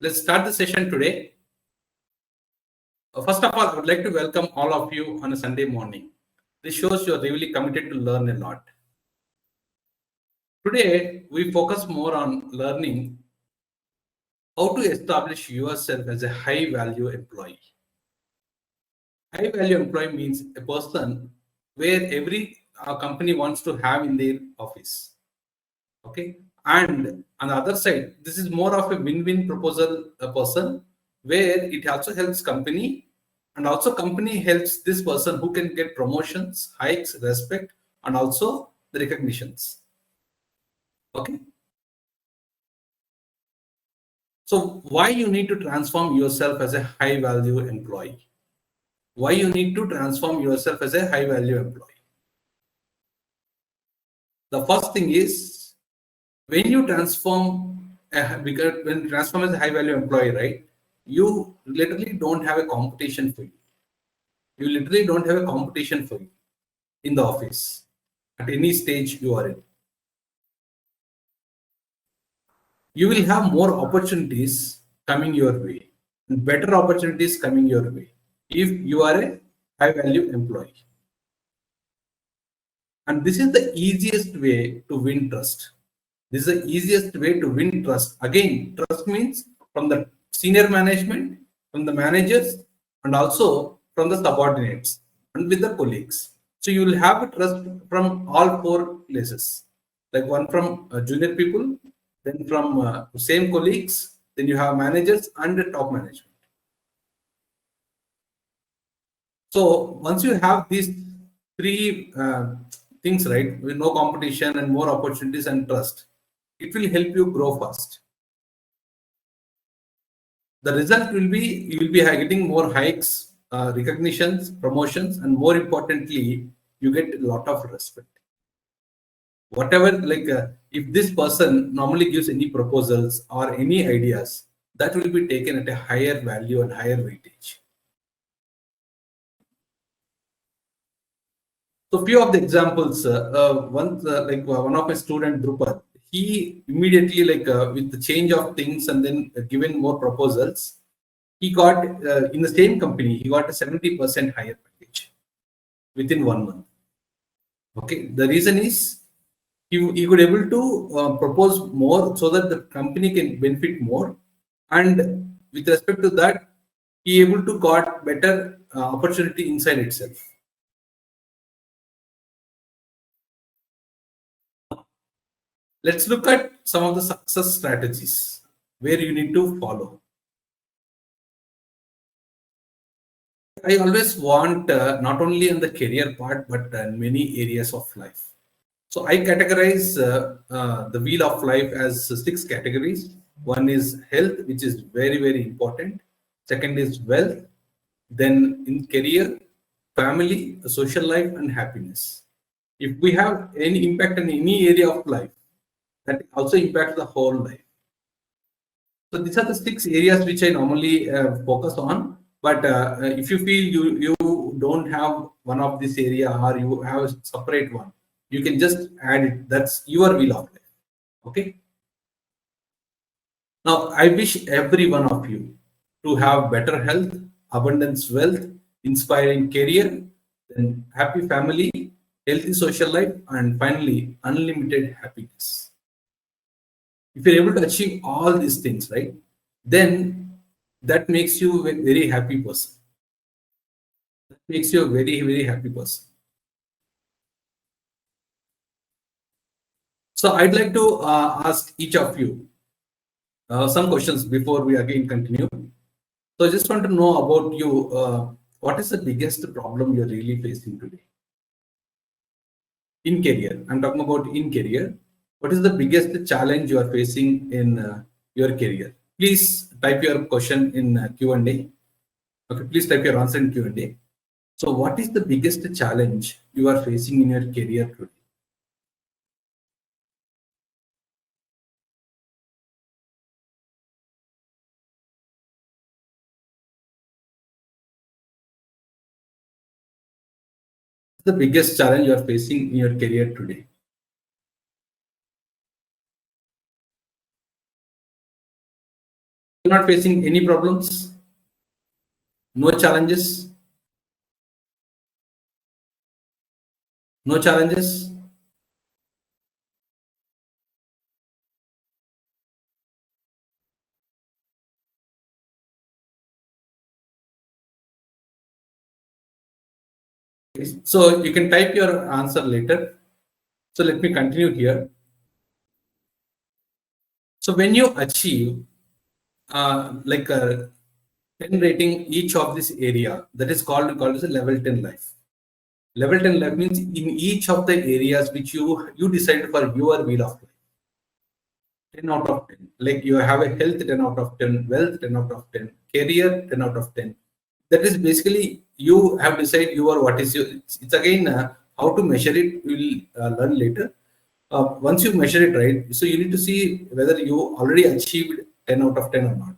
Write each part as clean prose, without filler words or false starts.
Let's start the session today. First of all, I would like to welcome all of you on a Sunday morning. This shows you are really committed to learn a lot. Today, we focus more on learning how to establish yourself as a high-value employee. High-value employee means a person where every company wants to have in their office. Okay, and on the other side, this is more of a win-win proposal person where it also helps company and also company helps this person who can get promotions, hikes, respect, and also the recognitions. Okay, so why you need to transform yourself as a high-value employee? Why you need to transform yourself as a high-value employee? The first thing is when you transform when you transform as a high-value employee, right? You literally don't have a competition for you. You literally don't have a competition for you in the office at any stage you are in. You will have more opportunities coming your way and better opportunities coming your way if you are a high-value employee. And this is the easiest way to win trust. This is the easiest way to win trust. Again, trust means from the senior management, from the managers, and also from the subordinates and with the colleagues. So you will have a trust from all four places, like one from junior people, then from same colleagues, then you have managers and the top management. So once you have these three things, right, with no competition and more opportunities and trust, it will help you grow fast. The result will be you will be getting more hikes, recognitions, promotions, and more importantly, you get a lot of respect. Whatever, like if this person normally gives any proposals or any ideas, that will be taken at a higher value and higher weightage. So few of the examples. Once, one of my student Drupal, he immediately with the change of things and then given more proposals, he got in the same company he got a 70% higher package within 1 month. Okay, the reason is he could able to propose more so that the company can benefit more, and with respect to that, he able to got better opportunity inside itself. Let's look at some of the success strategies where you need to follow. I always want not only in the career part, but in many areas of life. So I categorize the wheel of life as 6 categories. One is health, which is very, very important. Second is wealth. Then in career, family, social life, and happiness. If we have any impact in any area of life, that also impacts the whole life. So these are the 6 areas which I normally focus on. But if you feel you don't have one of this area or you have a separate one, you can just add it. That's your wheel of life. Okay. Now I wish every one of you to have better health, abundance wealth, inspiring career, then happy family, healthy social life, and finally unlimited happiness. If you're able to achieve all these things, right, then that makes you a very happy person. That makes you a very, very happy person. So I'd like to ask each of you some questions before we again continue. So I just want to know about you. What is the biggest problem you're really facing today? In career, I'm talking about in career. What is the biggest challenge you are facing in your career? Please type your question in Q&A. Okay, please type your answer in Q&A. So what is the biggest challenge you are facing in your career today? The biggest challenge you are facing in your career today? You're not facing any problems, no challenges, no challenges. So you can type your answer later. So let me continue here. So when you achieve like a 10 rating each of this area, that is called as a level 10 life. Level 10 life means in each of the areas which you decide for your wheel of life. 10 out of 10. Like you have a health 10 out of 10, wealth 10 out of 10, career 10 out of 10. That is basically you have decided your what is your. It's again how to measure it. We will learn later. Once you measure it right, so you need to see whether you already achieved 10 out of 10 or not.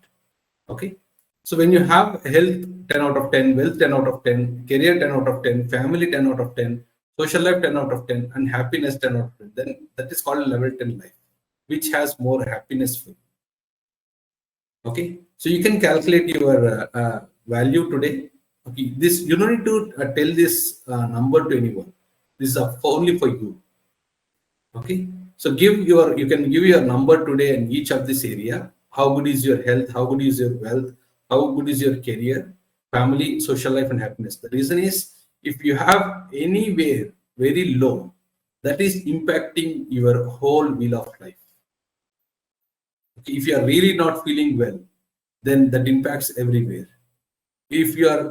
Okay. So when you have health 10 out of 10, wealth 10 out of 10, career 10 out of 10, family 10 out of 10, social life 10 out of 10, and happiness 10 out of 10, then that is called level 10 life, which has more happiness for you. Okay. So you can calculate your value today. Okay. This you don't need to tell this number to anyone. This is only for you. Okay. So you can give your number today in each of this area. How good is your health? How good is your wealth? How good is your career, family, social life, and happiness? The reason is if you have anywhere very low, that is impacting your whole wheel of life. Okay. If you are really not feeling well, then that impacts everywhere. If your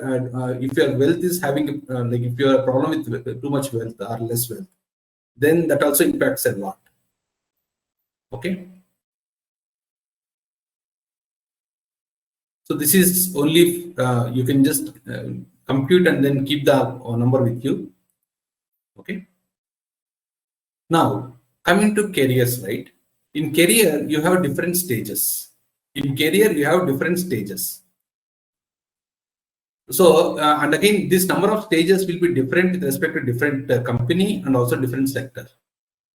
wealth is having like if you have a problem with too much wealth or less wealth, then that also impacts a lot. Okay. So this is only you can just compute and then keep the number with you. Okay. Now coming to careers, right? In career you have different stages. In career you have different stages. So and again, this number of stages will be different with respect to different company and also different sector.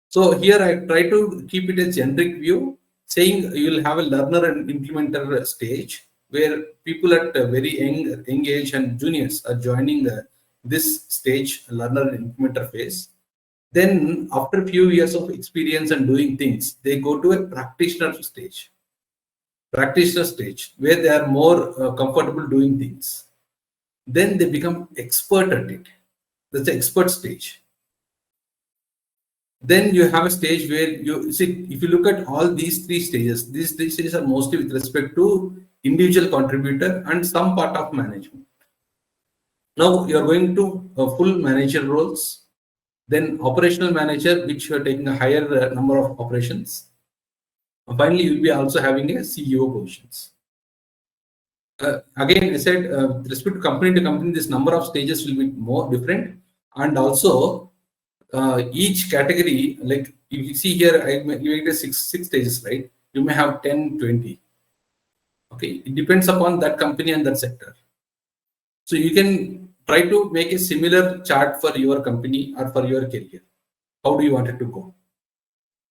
So here I try to keep it a generic view, saying you will have a learner and implementer stage where people at a very young age and juniors are joining this stage, learner and implementer phase. Then after a few years of experience and doing things, they go to a practitioner stage where they are more comfortable doing things. Then they become expert at it. That's the expert stage. Then you have a stage where you see, if you look at all these three stages are mostly with respect to individual contributor and some part of management. Now you are going to full manager roles, then operational manager, which you are taking a higher number of operations. Finally, you'll be also having a CEO positions. Again, I said with respect to company, this number of stages will be more different, and also each category, like if you see here, I gave it a six stages, right? You may have 10, 20. Okay, it depends upon that company and that sector. So you can try to make a similar chart for your company or for your career. How do you want it to go?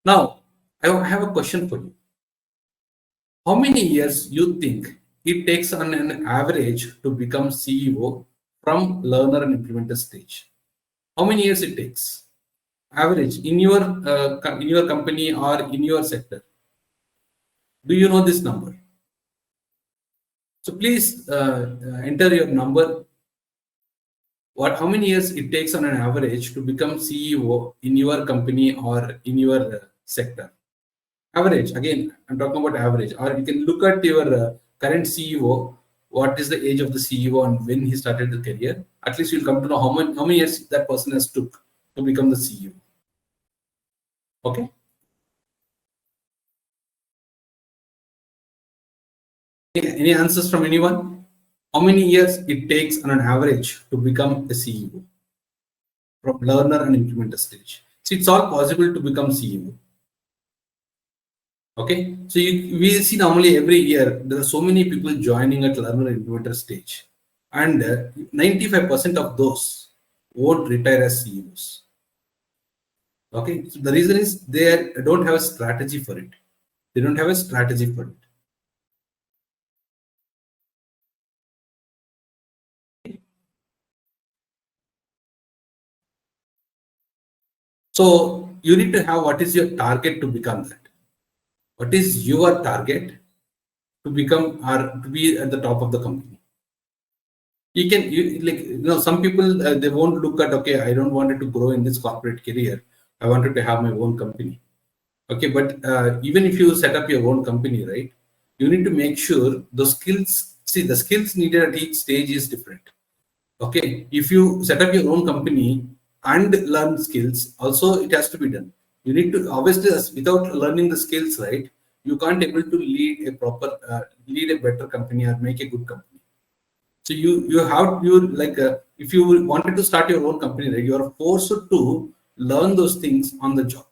Now, I have a question for you. How many years you think it takes on an average to become CEO from learner and implementer stage? How many years it takes? Average in your company or in your sector. Do you know this number? So please enter your number. How many years it takes on an average to become CEO in your company or in your sector? Average. Again, I'm talking about average. Or you can look at your current CEO. What is the age of the CEO and when he started the career? At least you'll come to know how many years that person has took to become the CEO. Okay. Any answers from anyone? How many years it takes on an average to become a CEO from learner and implementer stage? See, it's all possible to become CEO. Okay, so we see normally every year there are so many people joining at learner and implementer stage, and 95% of those won't retire as CEOs. Okay, so the reason is they don't have a strategy for it. They don't have a strategy for it. So you need to have what is your target to become that. What is your target to become or to be at the top of the company? You can like some people they won't look at, okay, I don't want to grow in this corporate career. I wanted to have my own company. Okay, but even if you set up your own company, right, you need to make sure the skills. See, the skills needed at each stage is different. Okay, if you set up your own company and learn skills, also it has to be done. You need to obviously without learning the skills, right, you can't able to lead a proper lead a better company or make a good company. So you have you like if you wanted to start your own company, right, you are forced to learn those things on the job.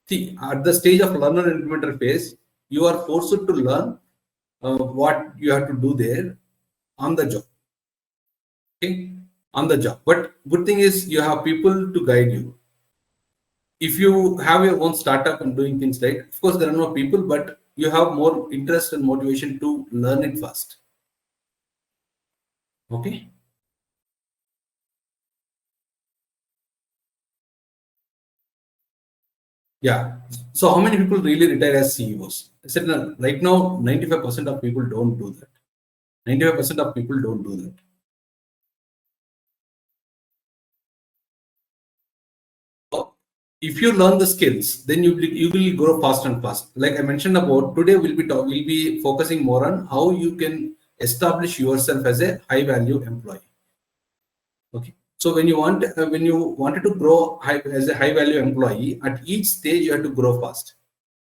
See, at the stage of learner and implementer phase, you are forced to learn what you have to do there on the job. Okay, on the job. But good thing is you have people to guide you. If you have your own startup and doing things right, of course there are no people, but you have more interest and motivation to learn it fast. Okay. Yeah. So how many people really retire as CEOs? I said no, right now 95% of people don't do that. 95% of people don't do that. If you learn the skills, then you will grow fast and fast. Like I mentioned about today, we'll be focusing more on how you can establish yourself as a high value employee. Okay. So when you wanted to grow as a high value employee, at each stage you have to grow fast.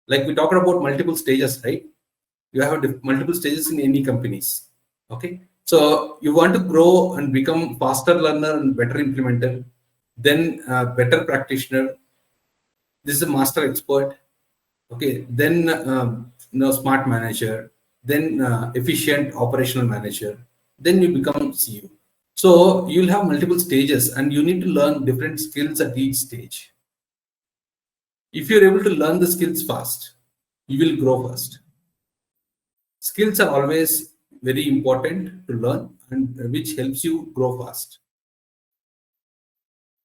Like we talked about multiple stages, right? You have multiple stages in any companies. Okay. So you want to grow and become faster learner and better implementer, then better practitioner. This is a master expert. Okay, then smart manager, then efficient operational manager, then you become CEO. So you'll have multiple stages and you need to learn different skills at each stage. If you're able to learn the skills fast, you will grow fast. Skills are always very important to learn and which helps you grow fast.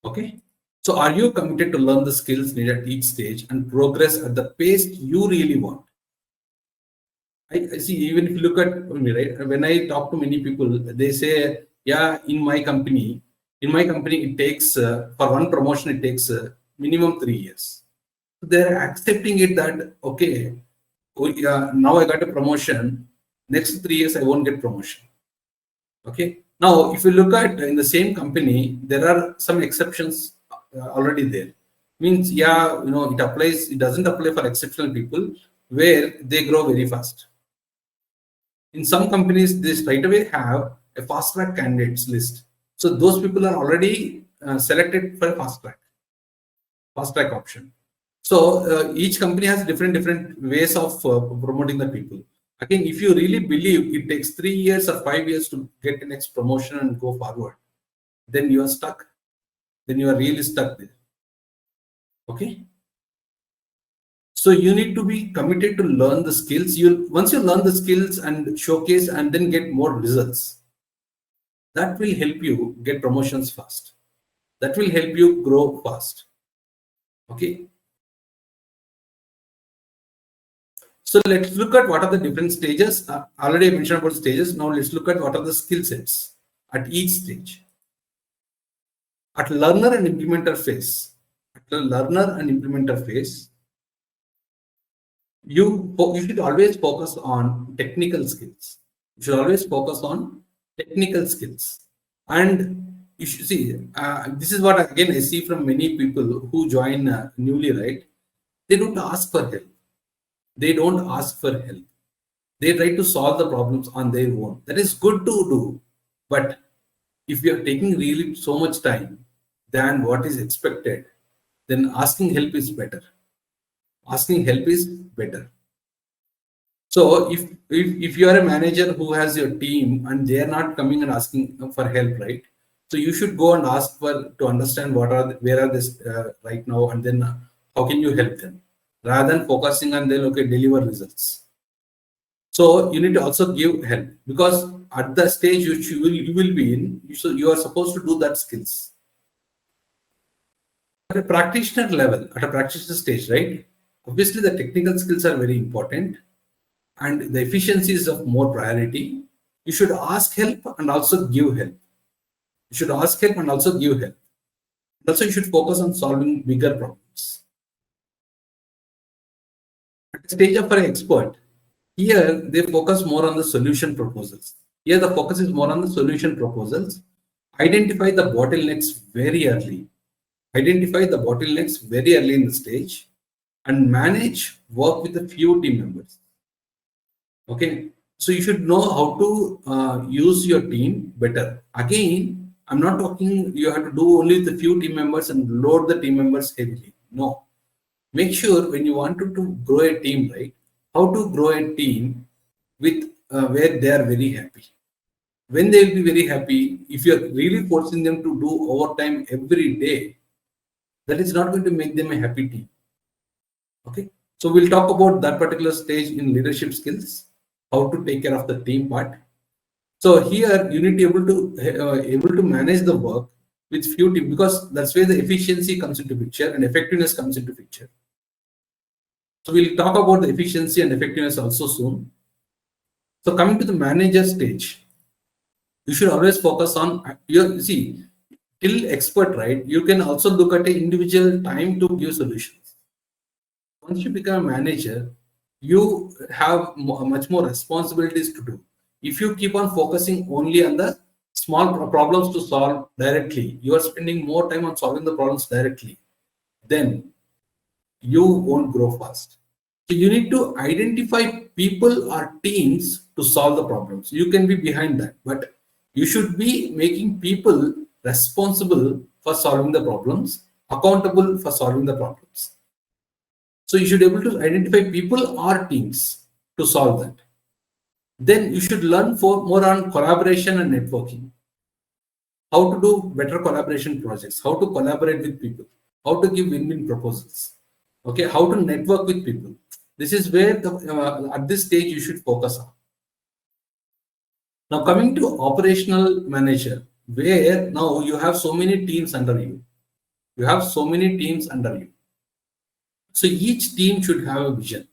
Okay. So are you committed to learn the skills needed at each stage and progress at the pace you really want? I see, even if you look at me, right, when I talk to many people, they say, yeah, in my company, it takes, for one promotion, it takes minimum 3 years. They're accepting it that, okay, oh, yeah, now I got a promotion, next 3 years, I won't get promotion. Okay. Now, if you look at in the same company, there are some exceptions already there. Means, yeah, it applies, it doesn't apply for exceptional people where they grow very fast. In some companies, they straight away have a fast track candidates list. So those people are already selected for a fast track option. So each company has different ways of promoting the people. Again, if you really believe it takes 3 years or 5 years to get the next promotion and go forward, then you are stuck. Then you are really stuck there. Okay. So you need to be committed to learn the skills. Once you learn the skills and showcase and then get more results, that will help you get promotions fast. That will help you grow fast. Okay. So let's look at what are the different stages. Already I mentioned about stages. Now let's look at what are the skill sets at each stage. At learner and implementer phase, you should always focus on technical skills. You should always focus on technical skills. And you should see, this is what again I see from many people who join newly, right? They don't ask for help. They don't ask for help. They try to solve the problems on their own. That is good to do. But if you are taking really so much time than what is expected, then asking help is better. Asking help is better. So if you are a manager who has your team and they are not coming and asking for help, right? So you should go and ask for to understand where are this right now, and then how can you help them, rather than focusing on then okay deliver results. So you need to also give help because at the stage you will be in, so you are supposed to do that skills. At a practitioner level, at a practitioner stage, right? Obviously, the technical skills are very important and the efficiency is of more priority. You should ask help and also give help. You should ask help and also give help. Also, you should focus on solving bigger problems. At the stage of an expert, here they focus more on the solution proposals. Here the focus is more on the solution proposals. Identify the bottlenecks very early. Identify the bottlenecks very early in the stage and manage work with a few team members. Okay, so you should know how to use your team better. Again, I'm not talking you have to do only with a few team members and load the team members heavily. No, make sure when you want to grow a team, right, how to grow a team with where they are very happy. When they will be very happy, if you are really forcing them to do overtime every day, that is not going to make them a happy team. Okay, so we'll talk about that particular stage in leadership skills, how to take care of the team part. So here you need to able to manage the work with few team, because that's where the efficiency comes into picture and effectiveness comes into picture. So we'll talk about the efficiency and effectiveness also soon. So coming to the manager stage, you should always focus on your see till expert, right? You can also look at an individual time to give solutions. Once you become a manager, you have much more responsibilities to do. If you keep on focusing only on the small problems to solve directly, you are spending more time on solving the problems directly, then you won't grow fast. So you need to identify people or teams to solve the problems. You can be behind that, but you should be making people responsible for solving the problems, accountable for solving the problems. So you should be able to identify people or teams to solve that. Then you should learn more on collaboration and networking. How to do better collaboration projects, how to collaborate with people, how to give win-win proposals. Okay, how to network with people. This is where at this stage you should focus on. Now coming to operational manager, where now you have so many teams under you. You have so many teams under you. So each team should have a vision.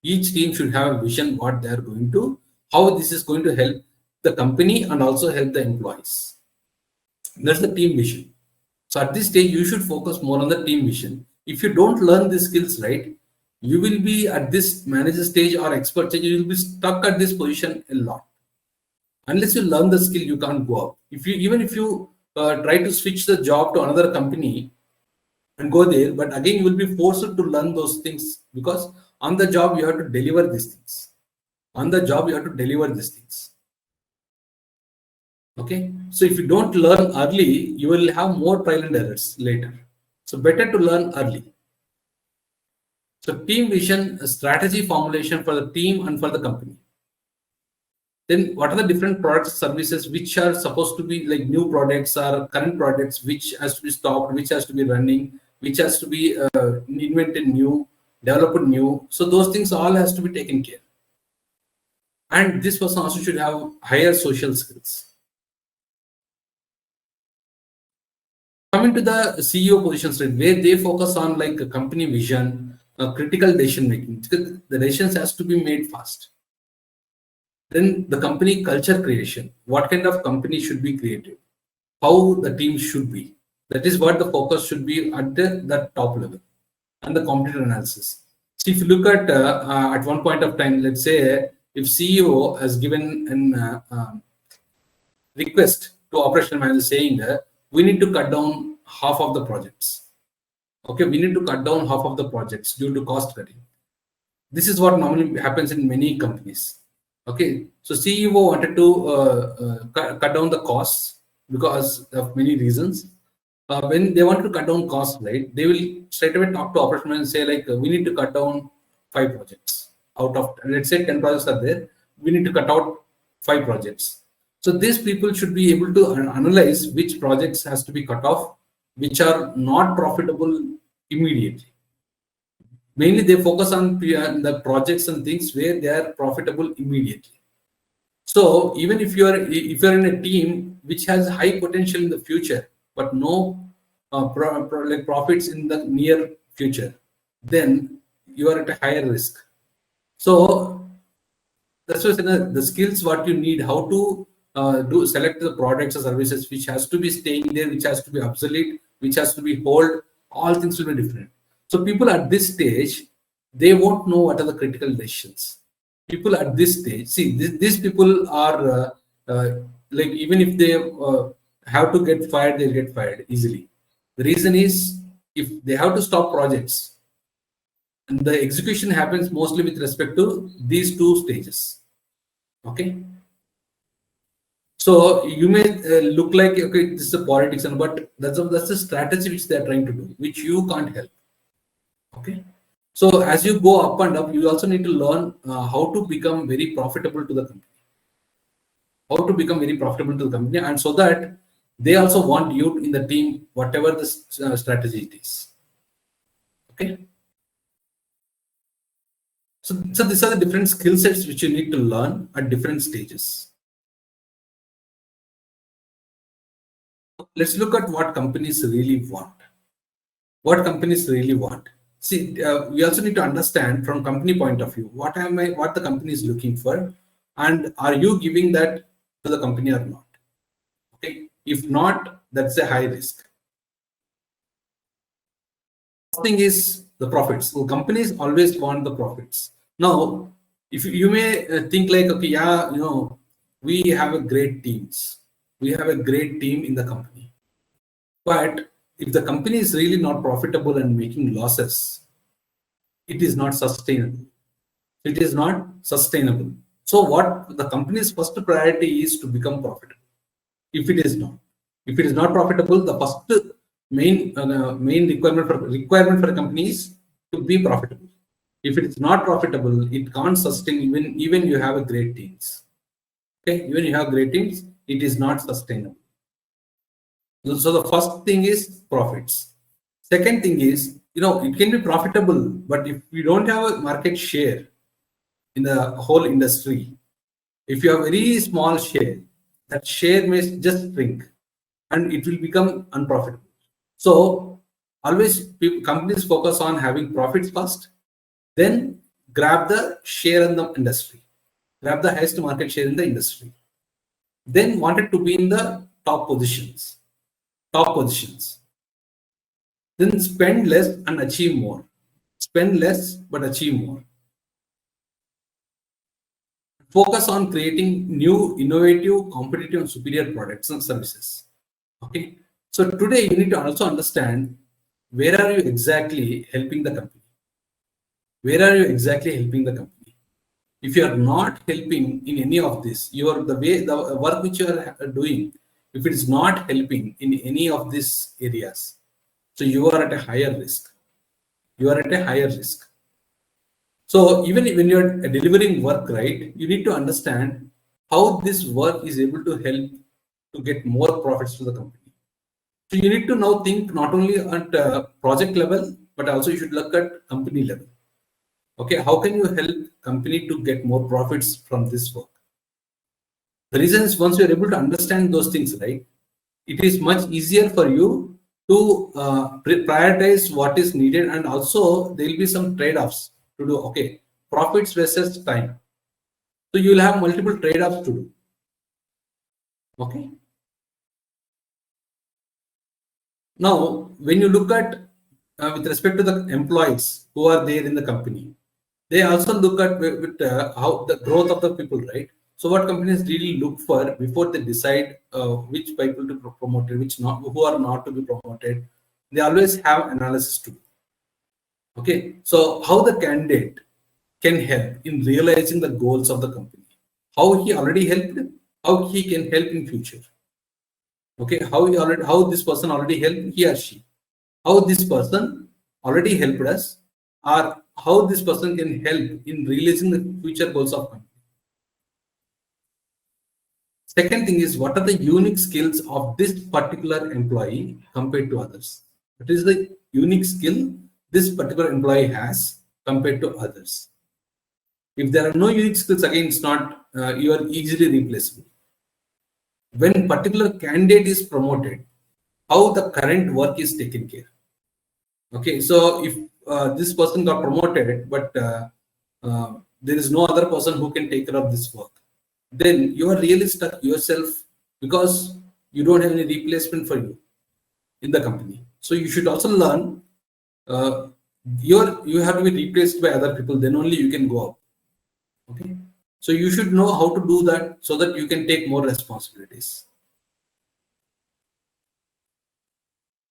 Each team should have a vision what they are going to, how this is going to help the company and also help the employees. That's the team vision. So at this stage, you should focus more on the team vision. If you don't learn these skills, right, you will be at this manager stage or expert stage, you will be stuck at this position a lot. Unless you learn the skill, you can't go up. Even if you try to switch the job to another company and go there, but again you will be forced to learn those things, because on the job you have to deliver these things. On the job you have to deliver these things. Okay, so if you don't learn early, you will have more trial and errors later. So better to learn early. So team vision, strategy formulation for the team and for the company. Then what are the different products, services which are supposed to be like new products or current products, which has to be stopped, which has to be running, which has to be invented new, developed new. So those things all has to be taken care. And this person also should have higher social skills. Coming to the CEO positions, right, where they focus on like a company vision, critical decision making. Because the decisions has to be made fast. Then the company culture creation. What kind of company should be created? How the team should be. That is what the focus should be at the top level. And the competitor analysis. So if you look at one point of time, let's say if CEO has given an request to operational manager saying that we need to cut down half of the projects. Okay, we need to cut down half of the projects due to cost cutting. This is what normally happens in many companies. Okay, so CEO wanted to cut down the costs because of many reasons. When they want to cut down costs, right, they will straight away talk to operational and say like, we need to cut down 5 projects out of, let's say 10 projects are there. We need to cut out 5 projects. So these people should be able to analyze which projects has to be cut off, which are not profitable immediately. Mainly they focus on the projects and things where they are profitable immediately. So even if you're in a team which has high potential in the future, but no like profits in the near future, then you are at a higher risk. So that's why the skills what you need, how to do select the products or services which has to be staying there, which has to be obsolete, which has to be hold, all things will be different. So people at this stage, they won't know what are the critical decisions. People at this stage, see, these people are like, even if they have to get fired, they'll get fired easily. The reason is, if they have to stop projects, and the execution happens mostly with respect to these two stages. Okay. So you may look like, okay, this is a politics, and but that's a strategy which they are trying to do, which you can't help. Okay. So as you go up and up, you also need to learn how to become very profitable to the company. How to become very profitable to the company, and so that they also want you in the team, whatever the strategy it is. Okay. So these are the different skill sets which you need to learn at different stages. Let's look at what companies really want. What companies really want. See, we also need to understand from company point of view, what the company is looking for, and are you giving that to the company or not? Okay, if not, that's a high risk. First thing is the profits. So companies always want the profits. Now, if you may think like, okay, yeah, we have a great teams. We have a great team in the company. But if the company is really not profitable and making losses, it is not sustainable. It is not sustainable. So what the company's first priority is to become profitable. If it is not profitable, the first main requirement for a company is to be profitable. If it is not profitable, it can't sustain even you have a great teams. Okay, even you have great teams, it is not sustainable. So the first thing is profits. Second thing is, it can be profitable, but if you don't have a market share in the whole industry, if you have very small share, that share may just shrink and it will become unprofitable. So always companies focus on having profits first, then grab the share in the industry, grab the highest market share in the industry, then wanted to be in the top positions, then spend less and achieve more. Spend less but achieve more. Focus on creating new, innovative, competitive, and superior products and services. Okay. So today you need to also understand, where are you exactly helping the company? Where are you exactly helping the company? If you are not helping in any of this, the work which you are doing, if it is not helping in any of these areas, so you are at a higher risk. You are at a higher risk. So even when you're delivering work, right, you need to understand how this work is able to help to get more profits to the company. So you need to now think not only at project level, but also you should look at company level. Okay, how can you help company to get more profits from this work? The reason is, once you are able to understand those things, right, it is much easier for you to prioritize what is needed, and also there will be some trade-offs to do. Okay, profits versus time. So you will have multiple trade-offs to do. Okay. Now, when you look at with respect to the employees who are there in the company, they also look at how the growth of the people, right? So what companies really look for before they decide which people to be promoted, who are not to be promoted, they always have analysis to do. Okay, so how the candidate can help in realizing the goals of the company, how he already helped, how he can help in future. Okay, how this person already helped, he or she, how this person already helped us, or how this person can help in realizing the future goals of company. Second thing is, what are the unique skills of this particular employee compared to others? What is the unique skill this particular employee has compared to others? If there are no unique skills, again, it's not, you are easily replaceable. When particular candidate is promoted, how the current work is taken care. Okay, so if this person got promoted, but there is no other person who can take care of this work, then you are really stuck yourself because you don't have any replacement for you in the company. So you should also learn uh, you have to be replaced by other people. Then only you can go up. Okay, so you should know how to do that so that you can take more responsibilities.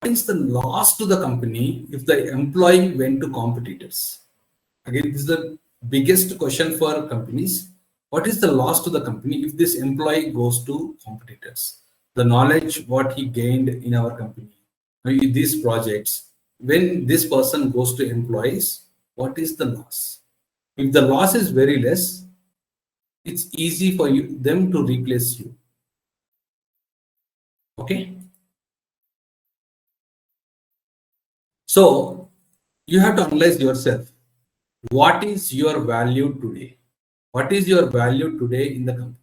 What is the loss to the company if the employee went to competitors? Again, this is the biggest question for companies. What is the loss to the company if this employee goes to competitors? The knowledge what he gained in our company, in these projects, when this person goes to employees, what is the loss? If the loss is very less, it's easy for them to replace you. Okay. So you have to analyze yourself. What is your value today? What is your value today in the company?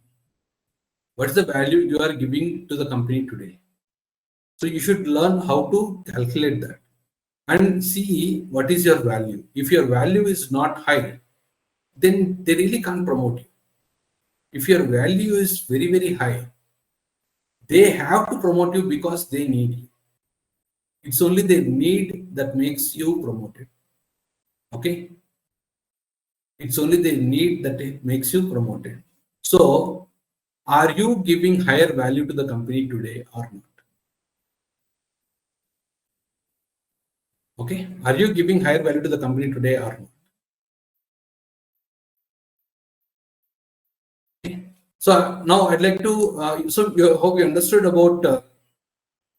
What is the value you are giving to the company today? So you should learn how to calculate that and see what is your value. If your value is not high, then they really can't promote you. If your value is very, very high, they have to promote you because they need you. It's only their need that makes you promoted. Okay? It's only the need that it makes you promoted. So, are you giving higher value to the company today or not? Okay, are you giving higher value to the company today or not? Okay. So now I'd like to. So you hope you understood about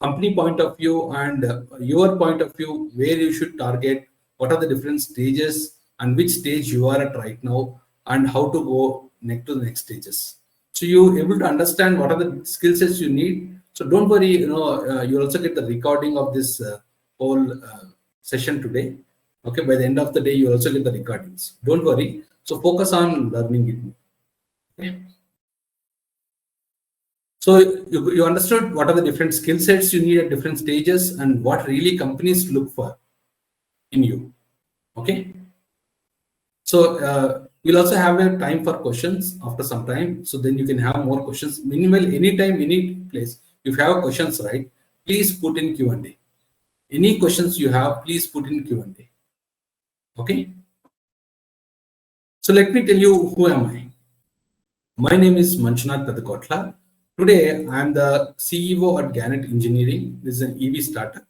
company point of view and your point of view, where you should target, what are the different stages and which stage you are at right now, and how to go next to the next stages. So you able to understand what are the skill sets you need. So don't worry, you'll also get the recording of this whole session today. Okay, by the end of the day, you'll also get the recordings. Don't worry. So focus on learning it. Okay. So you understood what are the different skill sets you need at different stages and what really companies look for in you. Okay. So we'll also have a time for questions after some time. So then you can have more questions. Minimal, anytime, any place. If you have questions, right, please put in Q&A. Any questions you have, please put in Q&A. Okay. So let me tell you who am I. My name is Manchunath Padakotla. Today, I am the CEO at Gannett Engineering. This is an EV startup.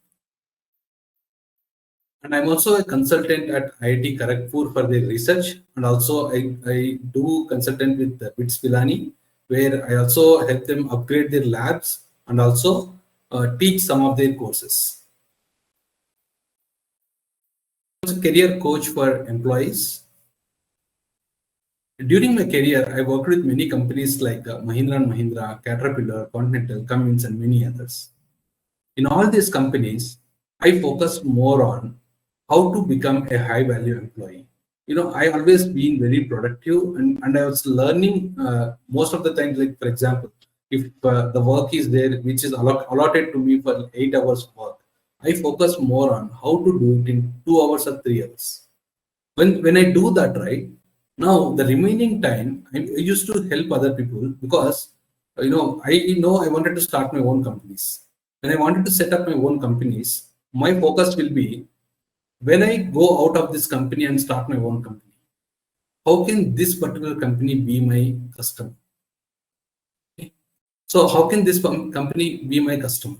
And I'm also a consultant at IIT Kharagpur for their research. And also, I do consultant with BITS Pilani, where I also help them upgrade their labs and also teach some of their courses. I'm a career coach for employees. During my career, I worked with many companies like Mahindra & Mahindra, Caterpillar, Continental, Cummins, and many others. In all these companies, I focused more on how to become a high value employee. I always been very productive and I was learning most of the time, like for example, if the work is there, which is allotted to me for 8 hours work, I focus more on how to do it in 2 hours or 3 hours. When I do that, right, now the remaining time, I used to help other people because, I wanted to start my own companies. When I wanted to set up my own companies, my focus will be when I go out of this company and start my own company, how can this particular company be my customer? Okay. So how can this company be my customer?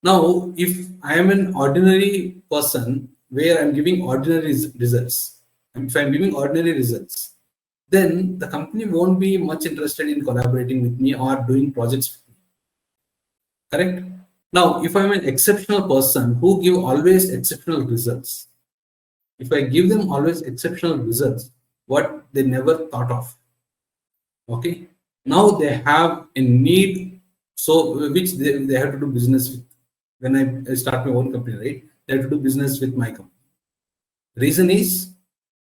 Now, if I am an ordinary person where I'm giving ordinary results, if I'm giving ordinary results, then the company won't be much interested in collaborating with me or doing projects with me. Correct? Now, if I'm an exceptional person who give always exceptional results, if I give them always exceptional results, what they never thought of, okay? Now they have a need, so which they have to do business with. When I start my own company, right? They have to do business with my company. Reason is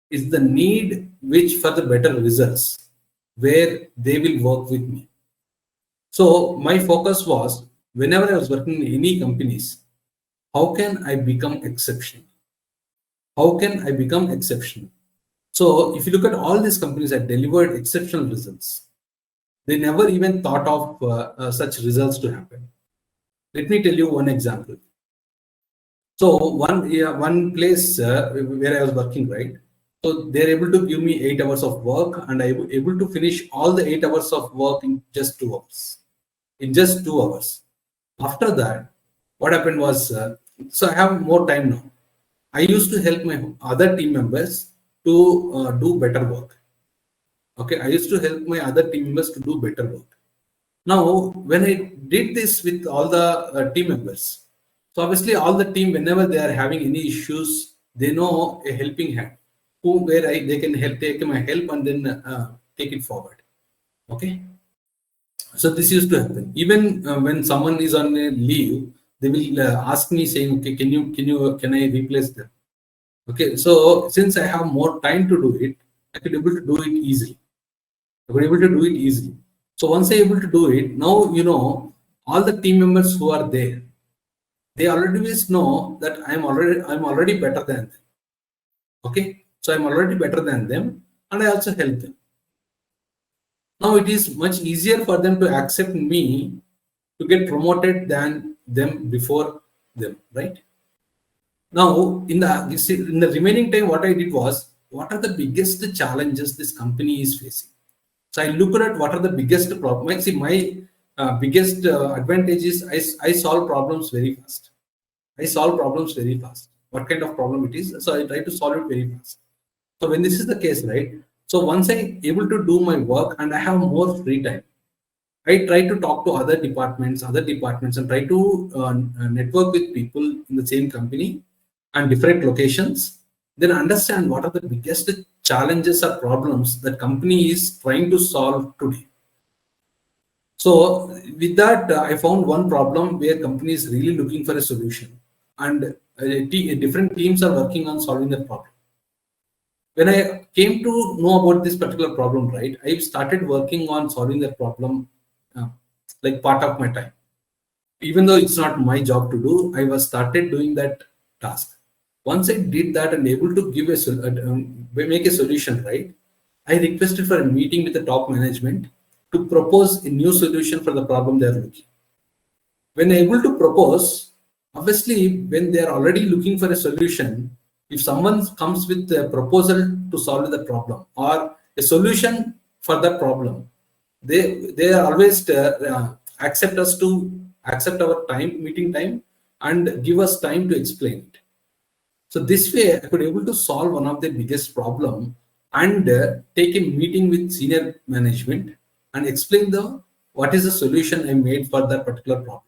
the need which for the better results where they will work with me. So my focus was whenever I was working in any companies, how can I become exceptional? How can I become exceptional? So if you look at all these companies that delivered exceptional results, they never even thought of such results to happen. Let me tell you one example. So one place where I was working, right? So they're able to give me 8 hours of work, and I was able to finish all the 8 hours of work in just 2 hours. In just 2 hours. After that, what happened was, so I have more time now. I used to help my other team members to do better work. Okay, I used to help my other team members to do better work. Now, when I did this with all the team members, so obviously all the team, whenever they are having any issues, they know a helping hand, they can help, take my help and then take it forward. Okay, so this used to happen. Even when someone is on a leave, they will ask me saying, "Okay, can I replace them?" Okay, so since I have more time to do it, I could able to do it easily. I could able to do it easily. So once I able to do it, now all the team members who are there, they always know that I'm already better than them. Okay, so I'm already better than them, and I also help them. Now it is much easier for them to accept me to get promoted than them before them, right? Now in the remaining time, what I did was, what are the biggest challenges this company is facing? So I looked at what are the biggest problems. See, my biggest advantage is I solve problems very fast. I solve problems very fast. What kind of problem it is, so I try to solve it very fast. So when this is the case, right? So once I able to do my work and I have more free time, I try to talk to other departments, and try to network with people in the same company and different locations. Then understand what are the biggest challenges or problems that company is trying to solve today. So with that, I found one problem where company is really looking for a solution, and different teams are working on solving that problem. When I came to know about this particular problem, right, I started working on solving that problem uh, like part of my time. Even though it's not my job to do, I was started doing that task. Once I did that and able to give make a solution, right, I requested for a meeting with the top management to propose a new solution for the problem they are looking. When able to propose, obviously, when they are already looking for a solution, if someone comes with a proposal to solve the problem or a solution for that problem, they always accept our time, meeting time, and give us time to explain it. So this way, I could able to solve one of the biggest problem, and take a meeting with senior management and explain the what is the solution I made for that particular problem.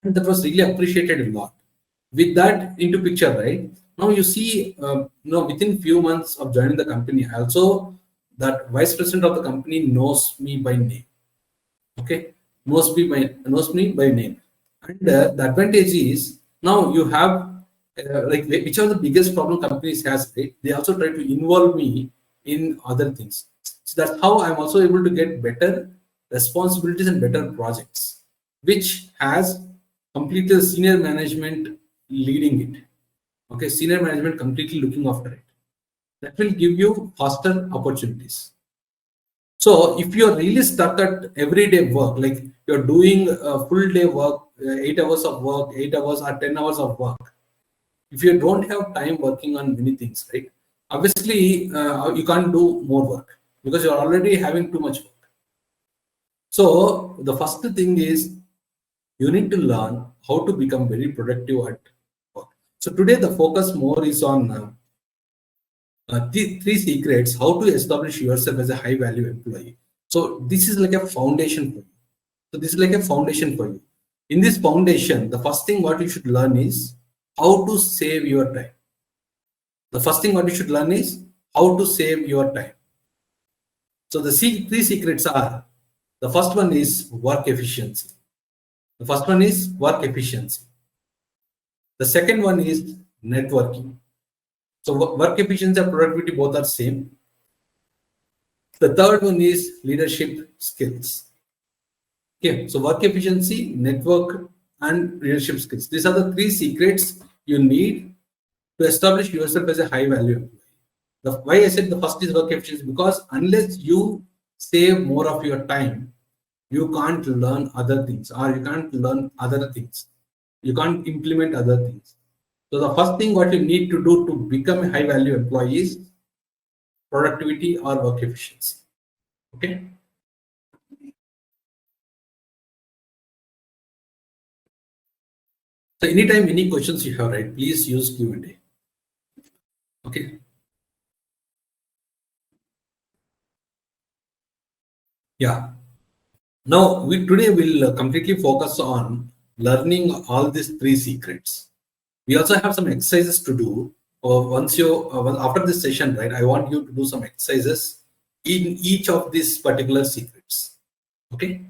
And that was really appreciated a lot. With that into picture, right, now you see, within few months of joining the company, also that vice president of the company knows me by name. Okay, knows me by name. And the advantage is, now you have like which are the biggest problem companies has, right? They also try to involve me in other things. So that's how I'm also able to get better responsibilities and better projects, which has completely senior management leading it. Okay, senior management completely looking after it. That will give you faster opportunities. So if you're really stuck at everyday work, like you're doing a full day work, 8 hours of work, 8 hours or 10 hours of work, if you don't have time working on many things, right? Obviously, you can't do more work because you're already having too much work. So the first thing is, you need to learn how to become very productive at work. So today the focus more is on three secrets how to establish yourself as a high value employee. So this is like a foundation for you. So this is like a foundation for you. In this foundation, the first thing what you should learn is how to save your time. The first thing what you should learn is how to save your time. So the three secrets are, the first one is work efficiency. The first one is work efficiency. The second one is networking. So work efficiency and productivity both are same. The third one is leadership skills. Okay, so work efficiency, network, and leadership skills. These are the three secrets you need to establish yourself as a high value employee. Why I said the first is work efficiency, because unless you save more of your time, you can't learn other things, or you can't learn other things. You can't implement other things. So the first thing what you need to do to become a high value employee is productivity or work efficiency. Okay. So anytime any questions you have, right, please use Q&A. Okay. Yeah. Now we today will completely focus on learning all these three secrets. We also have some exercises to do. Once you after this session, right, I want you to do some exercises in each of these particular secrets. Okay.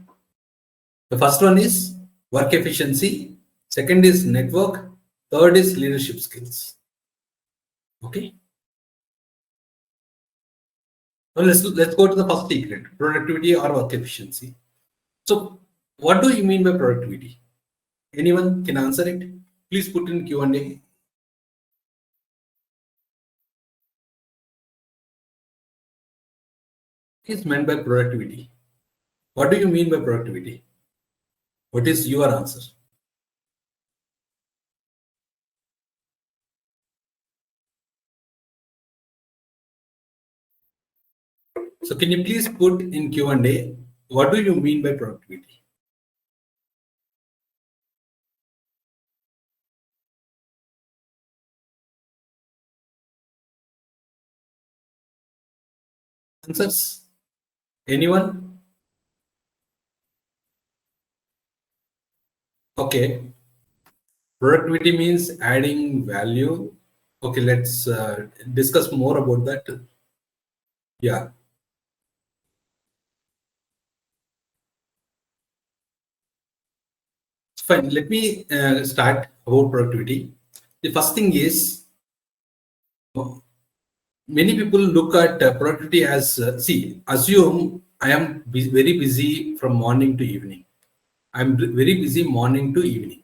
The first one is work efficiency. Second is network. Third is leadership skills. Okay. Now let's go to the first secret: productivity or work efficiency. So, what do you mean by productivity? Anyone can answer it? Please put in Q&A. What is meant by productivity? What do you mean by productivity? What is your answer? So, can you please put in Q&A, what do you mean by productivity? Answers? Anyone? Okay. Productivity means adding value. Okay, let's discuss more about that. Yeah. Fine. Let me start about productivity. The first thing is, many people look at productivity as see, assume I am very busy from morning to evening. I'm very busy morning to evening.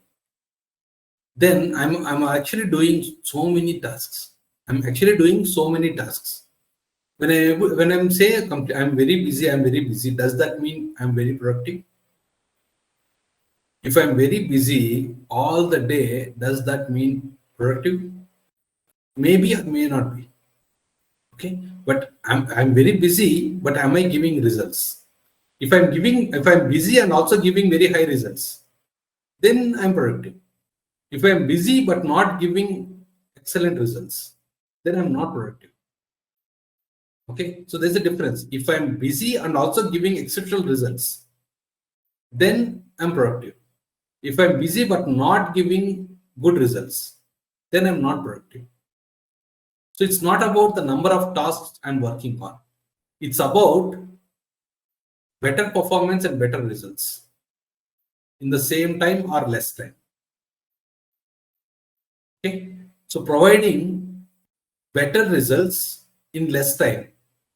Then I'm actually doing so many tasks. I'm actually doing so many tasks. When I'm say I'm very busy, I'm very busy. Does that mean I'm very productive? If I'm very busy all the day, does that mean productive? Maybe or may not be. Okay, but I'm very busy, but am I giving results? If I'm busy and also giving very high results, then I'm productive. If I'm busy but not giving excellent results, then I'm not productive. Okay, so there's a difference. If I'm busy and also giving exceptional results, then I'm productive. If I'm busy but not giving good results, then I'm not productive. So it's not about the number of tasks I'm working on. It's about better performance and better results in the same time or less time. Okay, so providing better results in less time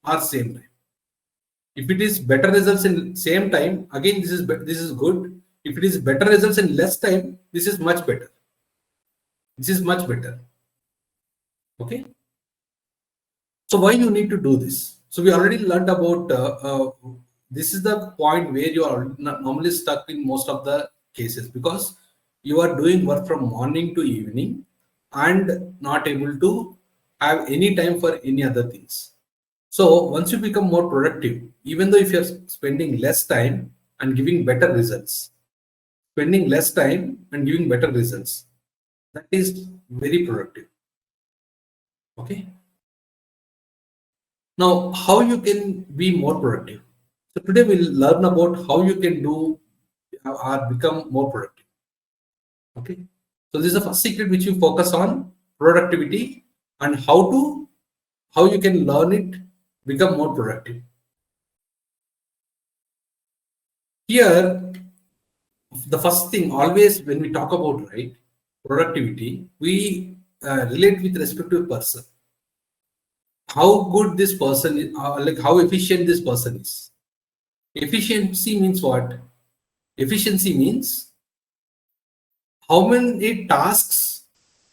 or same time. If it is better results in same time, again this is good. If it is better results in less time, this is much better. This is much better. Okay. So why you need to do this? So we already learned about this is the point where you are normally stuck in most of the cases, because you are doing work from morning to evening and not able to have any time for any other things. So once you become more productive, even though if you're spending less time and giving better results, spending less time and giving better results, that is very productive. Okay. Now, how you can be more productive? So today we'll learn about how you can do or become more productive. Okay. So this is the first secret which you focus on: productivity, and how you can learn it, become more productive. Here, the first thing always when we talk about, right, productivity, we relate with respect to a person. How good this person is, like how efficient this person is. Efficiency means what? Efficiency means how many tasks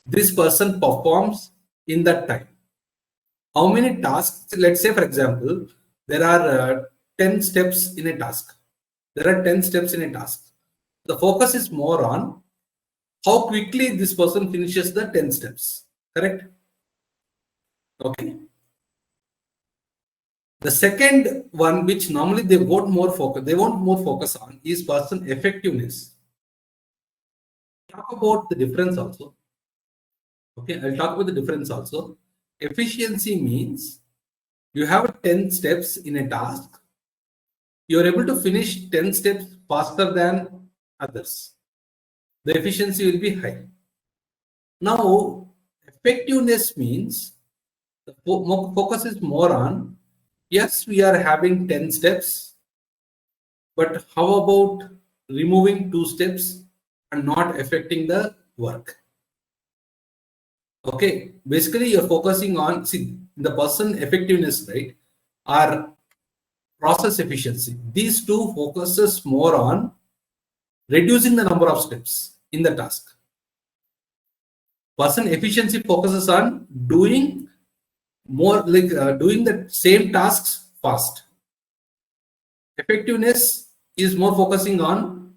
this person performs in that time. How many tasks, let's say for example, there are 10 steps in a task. There are 10 steps in a task. The focus is more on how quickly this person finishes the 10 steps. Correct? Okay. The second one, which normally they want more focus on, is person effectiveness. Talk about the difference also. Okay, I'll talk about the difference also. Efficiency means you have 10 steps in a task. You are able to finish 10 steps faster than others. The efficiency will be high. Now, effectiveness means the focus is more on, yes, we are having 10 steps, but how about removing 2 steps and not affecting the work? Okay, basically you're focusing on, see, the person effectiveness, right, or process efficiency. These two focuses more on reducing the number of steps in the task. Person efficiency focuses on doing more, like doing the same tasks fast. Effectiveness is more focusing on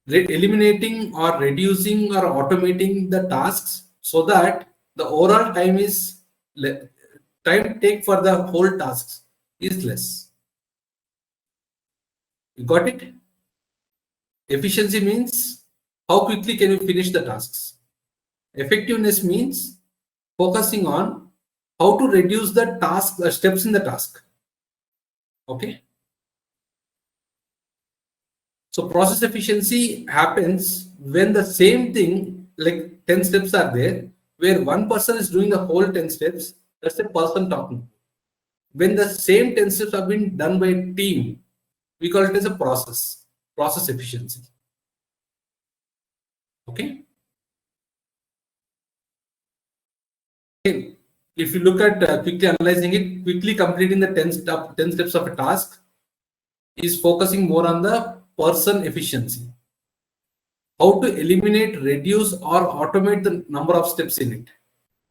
eliminating or reducing or automating the tasks so that the overall time take for the whole tasks is less. You got it? Efficiency means how quickly can you finish the tasks. Effectiveness means focusing on how to reduce the task, steps in the task. Okay. So process efficiency happens when the same thing, like 10 steps are there, where one person is doing the whole 10 steps, that's a person talking. When the same 10 steps have been done by a team, we call it as a process efficiency. Okay. If you look at quickly analyzing it, quickly completing the 10 steps of a task is focusing more on the person efficiency. How to eliminate, reduce, or automate the number of steps in it.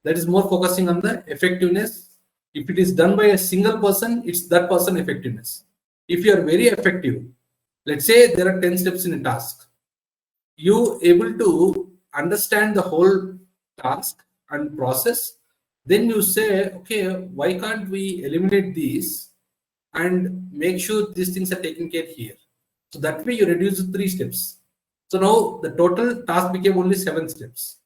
That is more focusing on the effectiveness. If it is done by a single person, it's that person effectiveness. If you are very effective, let's say there are 10 steps in a task, you able to understand the whole task and process, then you say, okay, why can't we eliminate these and make sure these things are taken care here? So that way you reduce 3 steps. So now the total task became only 7 steps.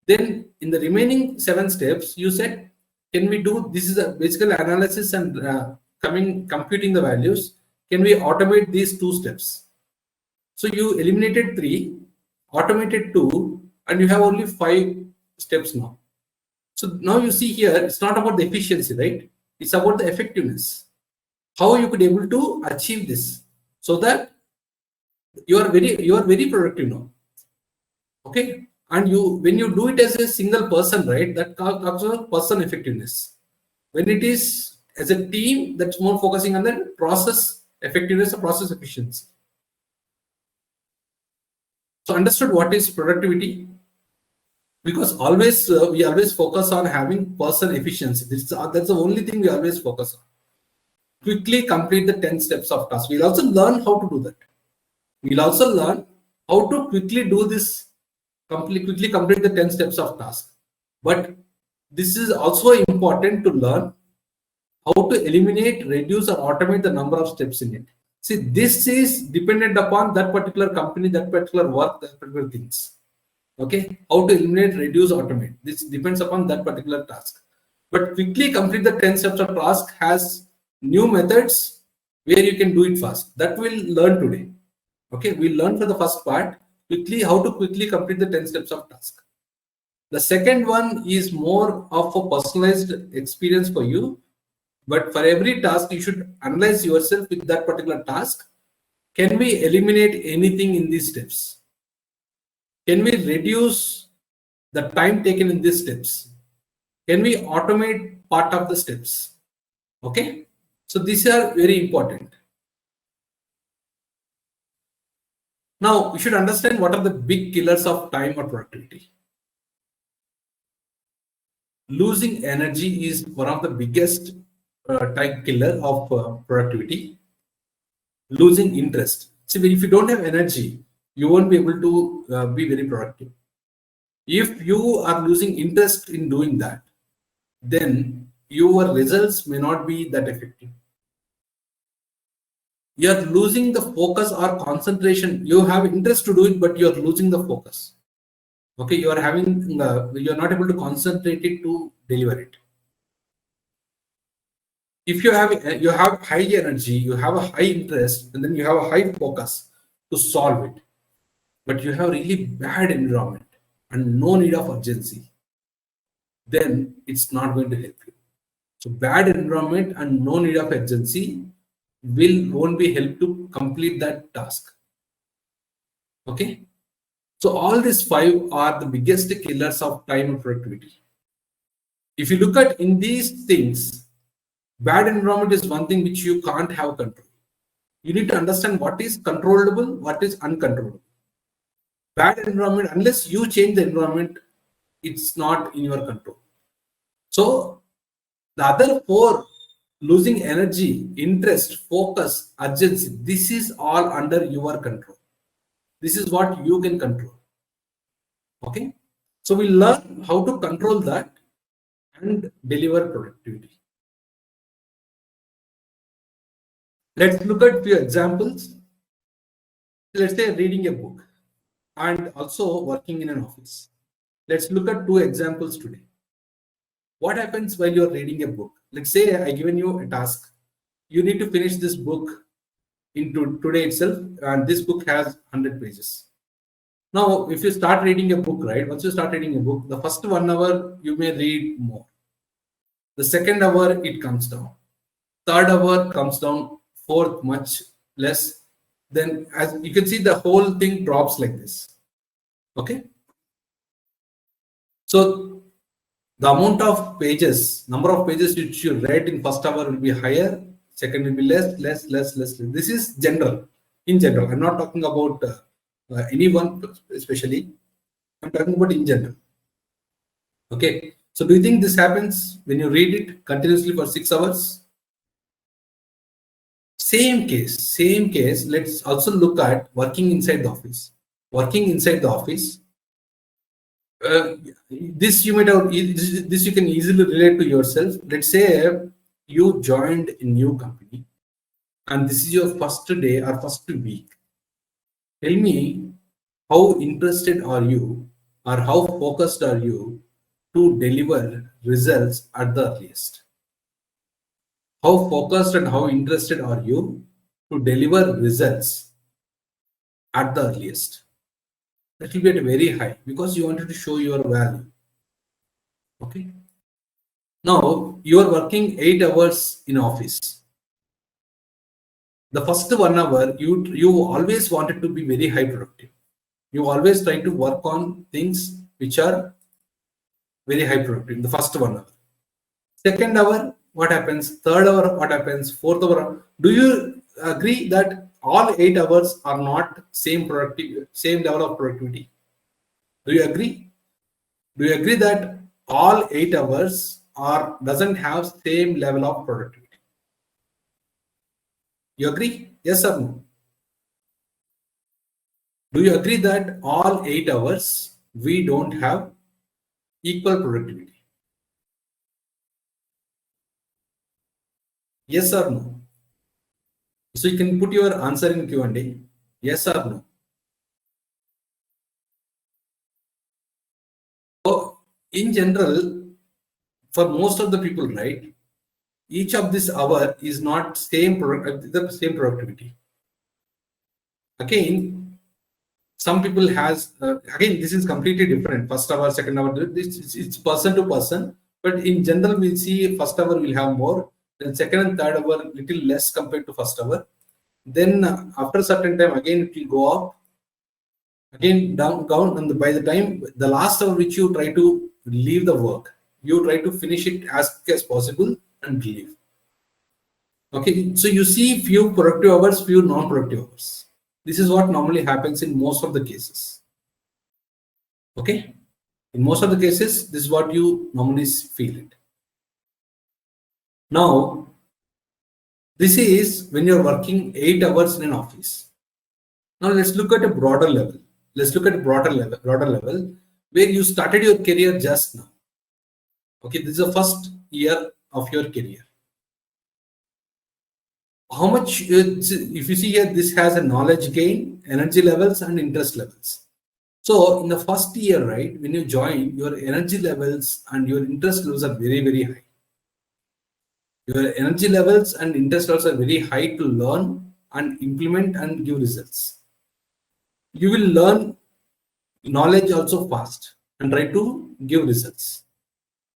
Then in the remaining 7 steps, you said, can we do, this is a basically analysis and computing the values. Can we automate these 2 steps? So you eliminated 3, automated 2, and you have only 5 steps now. So now you see here, it's not about the efficiency, right? It's about the effectiveness. How you could able to achieve this so that you are very productive now. Okay, and when you do it as a single person, right, that comes with person effectiveness. When it is as a team, that's more focusing on the process effectiveness or process efficiency. So understood what is productivity? Because always we always focus on having person efficiency. That's the only thing we always focus on. Quickly complete the 10 steps of task. We'll also learn how to do that. We'll also learn how to quickly do this, quickly complete the 10 steps of task. But this is also important to learn how to eliminate, reduce, or automate the number of steps in it. See, this is dependent upon that particular company, that particular work, that particular things. Okay, how to eliminate, reduce, automate. This depends upon that particular task. But quickly complete the 10 steps of task has new methods where you can do it fast. That we'll learn today. Okay, we'll learn for the first part quickly how to quickly complete the 10 steps of task. The second one is more of a personalized experience for you. But for every task, you should analyze yourself with that particular task. Can we eliminate anything in these steps? Can we reduce the time taken in these steps? Can we automate part of the steps? Okay, so these are very important. Now, you should understand what are the big killers of time or productivity. Losing energy is one of the biggest time killer of productivity. Losing interest. See, if you don't have energy, you won't be able to be very productive. If you are losing interest in doing that, then your results may not be that effective. You are losing the focus or concentration. You have interest to do it, but you are losing the focus. Okay, you are having you are not able to concentrate it to deliver it. If you have high energy, you have a high interest, and then you have a high focus to solve it, but you have really bad environment and no need of urgency, then it's not going to help you. So bad environment and no need of urgency won't be help to complete that task. Okay. So all these five are the biggest killers of time and productivity. If you look at in these things, bad environment is one thing which you can't have control. You need to understand what is controllable, what is uncontrollable. Bad environment, unless you change the environment, it's not in your control. So the other four, losing energy, interest, focus, urgency, this is all under your control. This is what you can control. Okay. So we learn how to control that and deliver productivity. Let's look at few examples. Let's say reading a book and also working in an office. Let's look at two examples today. What happens while you're reading a book? Let's say I given you a task. You need to finish this book into today itself, and this book has 100 pages. Now, if you start reading a book, right? Once you start reading a book, the first 1 hour you may read more. The second hour it comes down. Third hour comes down. Fourth much less. Then, as you can see, the whole thing drops like this. Okay. So the amount of pages, number of pages which you read in first hour will be higher. Second will be less. This is general. In general, I'm not talking about anyone especially. I'm talking about in general. Okay. So do you think this happens when you read it continuously for 6 hours? Same case. Let's also look at working inside the office. Working inside the office. This you might have, this you can easily relate to yourself. Let's say you joined a new company and this is your first day or first week. Tell me, how interested are you or how focused are you to deliver results at the earliest? How focused and how interested are you to deliver results at the earliest? That will be at a very high because you wanted to show your value. Okay. Now you are working 8 hours in office. The first 1 hour, you always wanted to be very high productive. You always try to work on things which are very high productive in the first 1 hour. Second hour, what happens? Third hour, what happens? Fourth hour. Do you agree that all 8 hours are not same level of productivity? Do you agree? Do you agree that all 8 hours doesn't have same level of productivity? You agree? Yes or no? Do you agree that all 8 hours we don't have equal productivity? Yes or no? So you can put your answer in Q&A. Yes or no? So in general, for most of the people, right, each of this hour is not the same productivity. Again, some people has again, this is completely different. First hour, second hour, it's person to person. But in general, we'll see first hour will have more, then second and third hour little less compared to first hour. Then after a certain time, again it will go up, again down, and by the time the last hour which you try to leave the work, you try to finish it as quick as possible and leave. Okay, so you see few productive hours, few non-productive hours. This is what normally happens in most of the cases. Okay, in most of the cases, this is what you normally feel it. Now, this is when you're working 8 hours in an office. Now let's look at a broader level. Let's look at a broader level where you started your career just now. Okay, this is the first year of your career. How much, if you see here, this has a knowledge gain, energy levels, and interest levels. So in the first year, right, when you join, your energy levels and your interest levels are very, very high. Your energy levels and interest levels are very high to learn and implement and give results. You will learn knowledge also fast and try to give results.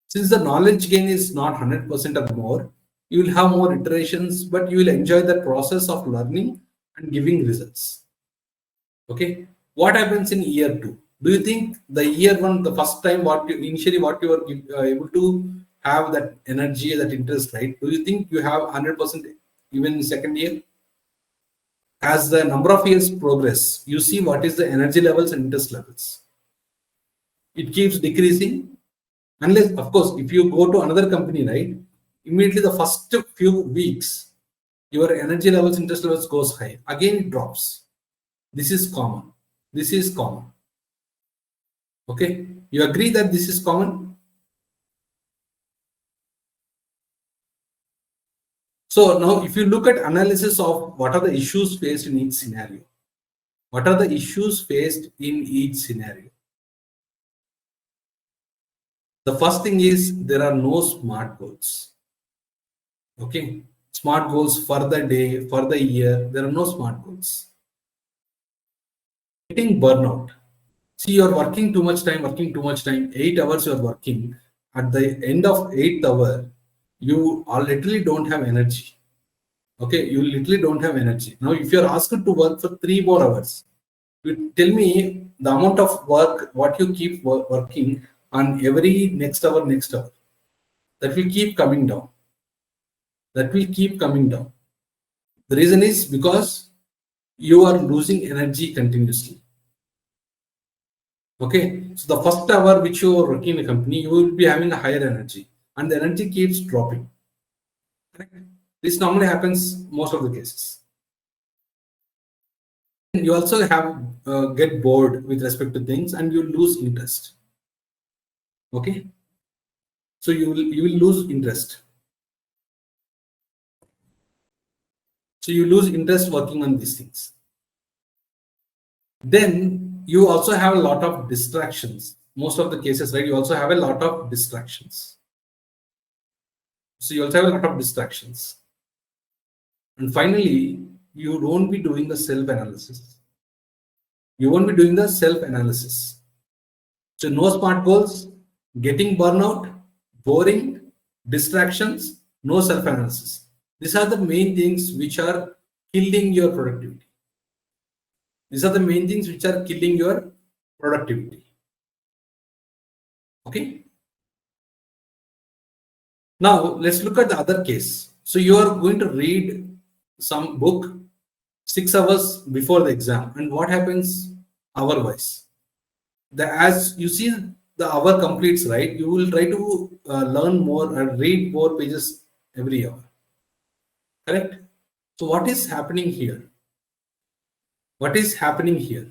Since the knowledge gain is not 100% or more, you will have more iterations, but you will enjoy the process of learning and giving results. Okay, what happens in year two? Do you think the year one, the first time, what you were able to have that energy, that interest, right? Do you think you have 100% even in second year? As the number of years progress, you see what is the energy levels and interest levels. It keeps decreasing, unless, of course, if you go to another company, right? Immediately the first few weeks, your energy levels, interest levels goes high. Again, it drops. This is common. This is common. Okay, you agree that this is common? So now if you look at analysis of what are the issues faced in each scenario, what are the issues faced in each scenario? The first thing is there are no SMART goals. Okay, SMART goals for the day, for the year, there are no SMART goals. Getting burnout. See, you're working too much time, 8 hours you're working. At the end of 8th hour, you are literally don't have energy. Okay, you literally don't have energy. Now, if you're asked to work for 3 more hours, you tell me the amount of work, what you keep working on every next hour, that will keep coming down. That will keep coming down. The reason is because you are losing energy continuously. Okay, so the first hour which you are working in a company, you will be having a higher energy, and the energy keeps dropping. Correct? This normally happens most of the cases. You also have get bored with respect to things, and you lose interest. Okay, so you will lose interest. So you lose interest working on these things. Then you also have a lot of distractions. Most of the cases, right? You also have a lot of distractions. So you also have a lot of distractions. And finally, you won't be doing the self-analysis. You won't be doing the self-analysis. So no SMART goals, getting burnout, boring, distractions, no self-analysis. These are the main things which are killing your productivity. These are the main things which are killing your productivity. Okay. Now let's look at the other case. So you are going to read some book 6 hours before the exam, and what happens hour-wise? As you see the hour completes, right? You will try to learn more and read more pages every hour. Correct? So what is happening here? What is happening here?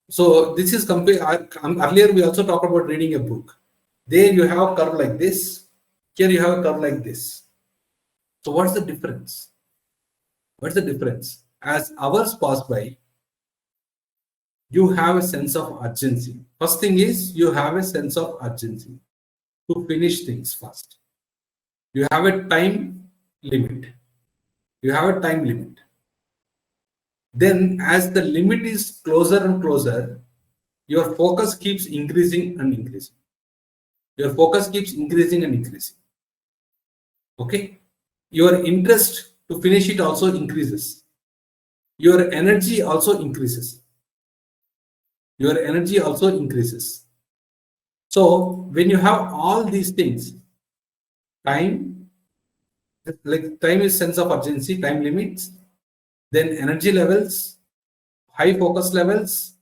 So this is earlier we also talked about reading a book. There you have a curve like this. Here you have a curve like this. So what's the difference? What's the difference? As hours pass by, you have a sense of urgency. First thing is you have a sense of urgency to finish things fast. You have a time limit. You have a time limit. Then as the limit is closer and closer, your focus keeps increasing and increasing. Your focus keeps increasing and increasing. Okay? Your interest to finish it also increases. Your energy also increases. Your energy also increases. So when you have all these things, time, like time is sense of urgency, time limits, then energy levels, high focus levels,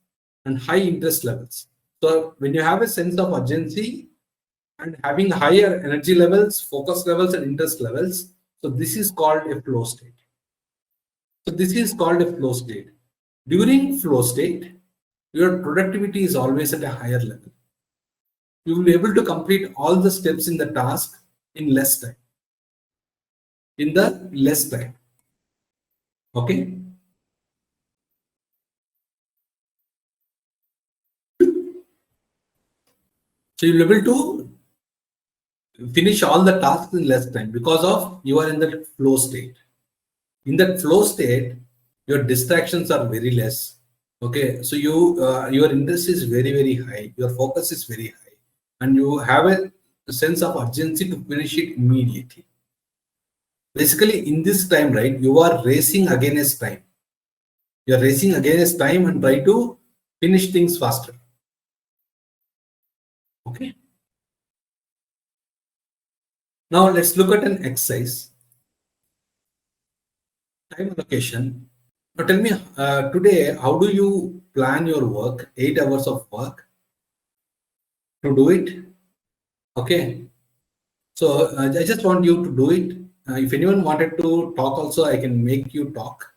and high interest levels. So when you have a sense of urgency and having higher energy levels, focus levels, and interest levels, so this is called a flow state. So this is called a flow state. During flow state, your productivity is always at a higher level. You will be able to complete all the steps in the task in less time. In the less time. Okay. So you'll be able to finish all the tasks in less time because of you are in the flow state. In that flow state, your distractions are very less. Okay, so your interest is very high, your focus is very high, and you have a sense of urgency to finish it immediately. Basically, in this time, right, you are racing against time. You are racing against time and try to finish things faster. Okay. Now let's look at an exercise. Time allocation. Now tell me today, how do you plan your work? 8 hours of work to do it. Okay. So I just want you to do it. If anyone wanted to talk also, I can make you talk.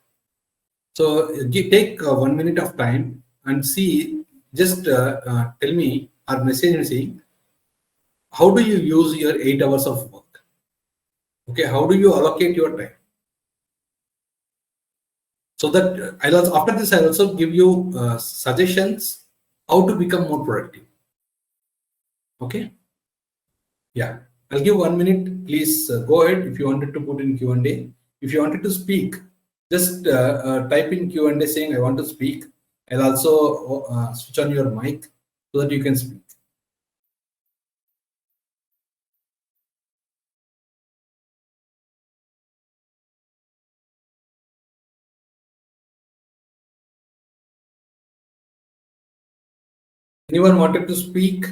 So take 1 minute of time and see, just tell me or message me saying, how do you use your 8 hours of work? Okay, how do you allocate your time? So that I'll also, after this, I'll also give you suggestions how to become more productive. Okay. Yeah, I'll give 1 minute. Please go ahead if you wanted to put in Q&A. If you wanted to speak, just type in Q&A saying I want to speak. I'll also switch on your mic so that you can speak. Anyone wanted to speak?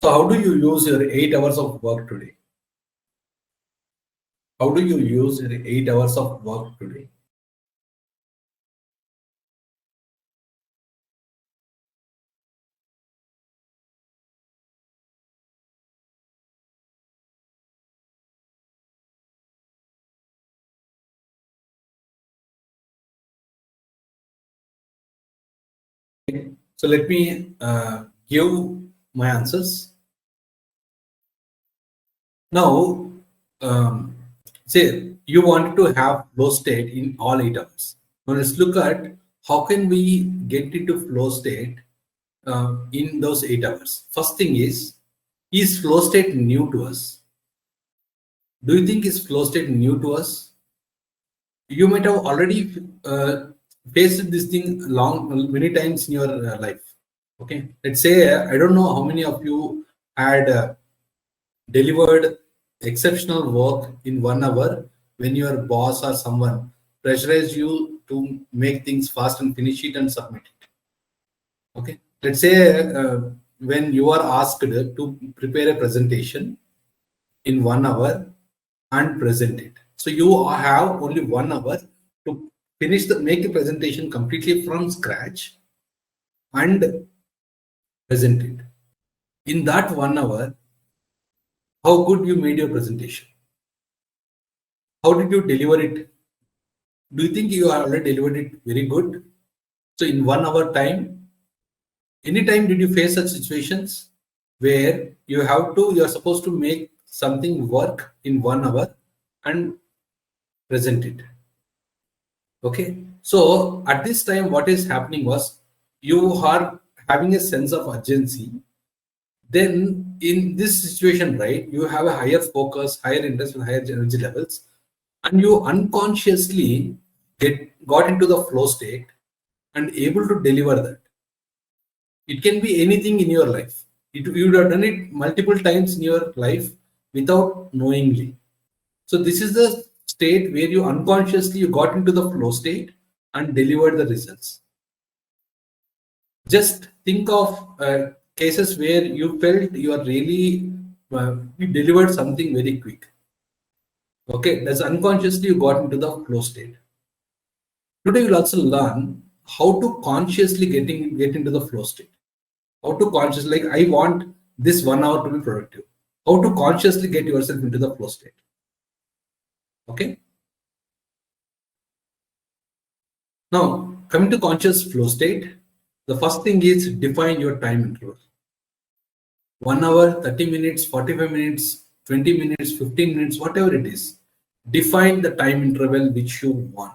So how do you use your 8 hours of work today? How do you use your 8 hours of work today? So let me give my answers. Now, say you wanted to have flow state in all 8 hours. Now let's look at how can we get into flow state in those 8 hours. First thing is flow state new to us? Do you think is flow state new to us? You might have already faced this thing many times in your life. Okay, let's say I don't know how many of you had delivered exceptional work in 1 hour when your boss or someone pressurized you to make things fast and finish it and submit it. Okay, let's say when you are asked to prepare a presentation in 1 hour and present it. So you have only 1 hour to make the presentation completely from scratch and present it. In that 1 hour, how good you made your presentation? How did you deliver it? Do you think you already delivered it very good? So in 1 hour time, anytime did you face such situations where you're supposed to make something work in 1 hour and present it? Okay. So at this time, what is happening was you are having a sense of urgency. Then in this situation, right, you have a higher focus, higher interest, and higher energy levels, and you unconsciously got into the flow state and able to deliver that. It can be anything in your life. You would have done it multiple times in your life without knowingly. So this is the state where you unconsciously you got into the flow state and delivered the results. Just think of cases where you felt you are really you delivered something very quick. Okay, that's unconsciously you got into the flow state. Today you'll also learn how to consciously get into the flow state. How to consciously, like I want this 1 hour to be productive. How to consciously get yourself into the flow state. Okay. Now coming to conscious flow state, the first thing is define your time interval. 1 hour, 30 minutes, 45 minutes, 20 minutes, 15 minutes, whatever it is. Define the time interval which you want.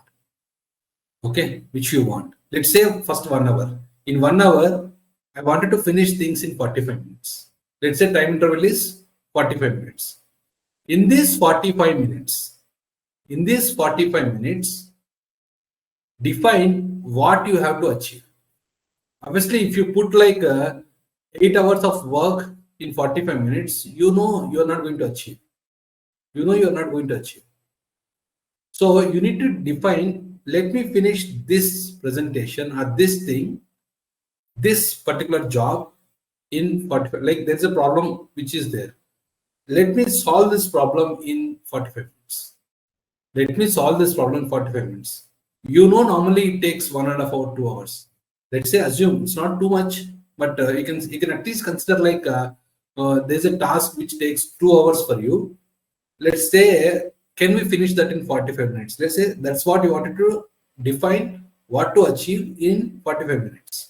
Okay, which you want. Let's say first 1 hour. In 1 hour, I wanted to finish things in 45 minutes. Let's say time interval is 45 minutes. In these 45 minutes, define what you have to achieve. Obviously, if you put like 8 hours of work in 45 minutes, you know you're not going to achieve. So you need to define, let me finish this presentation or this thing, this particular job in 45. Like there's a problem which is there. Let me solve this problem in 45 minutes. You know, normally it takes 1.5 hours, 2 hours. Let's say assume it's not too much, but you can at least consider like there's a task which takes 2 hours for you. Let's say, can we finish that in 45 minutes? Let's say that's what you wanted to define what to achieve in 45 minutes.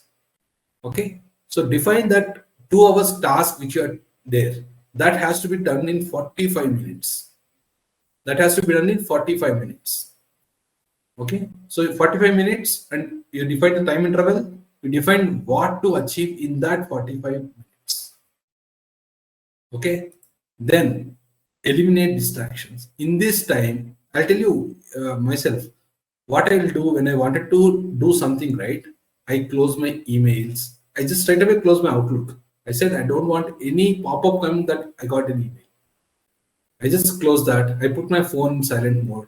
Okay, so define that 2 hours task which you are there. That has to be done in 45 minutes. Okay, so 45 minutes, and you define the time interval. You define what to achieve in that 45 minutes. Okay, then eliminate distractions. In this time, I'll tell you myself what I will do when I wanted to do something, right? I close my emails. I just straight away close my Outlook. I said I don't want any pop-up coming that I got an email. I just close that. I put my phone in silent mode.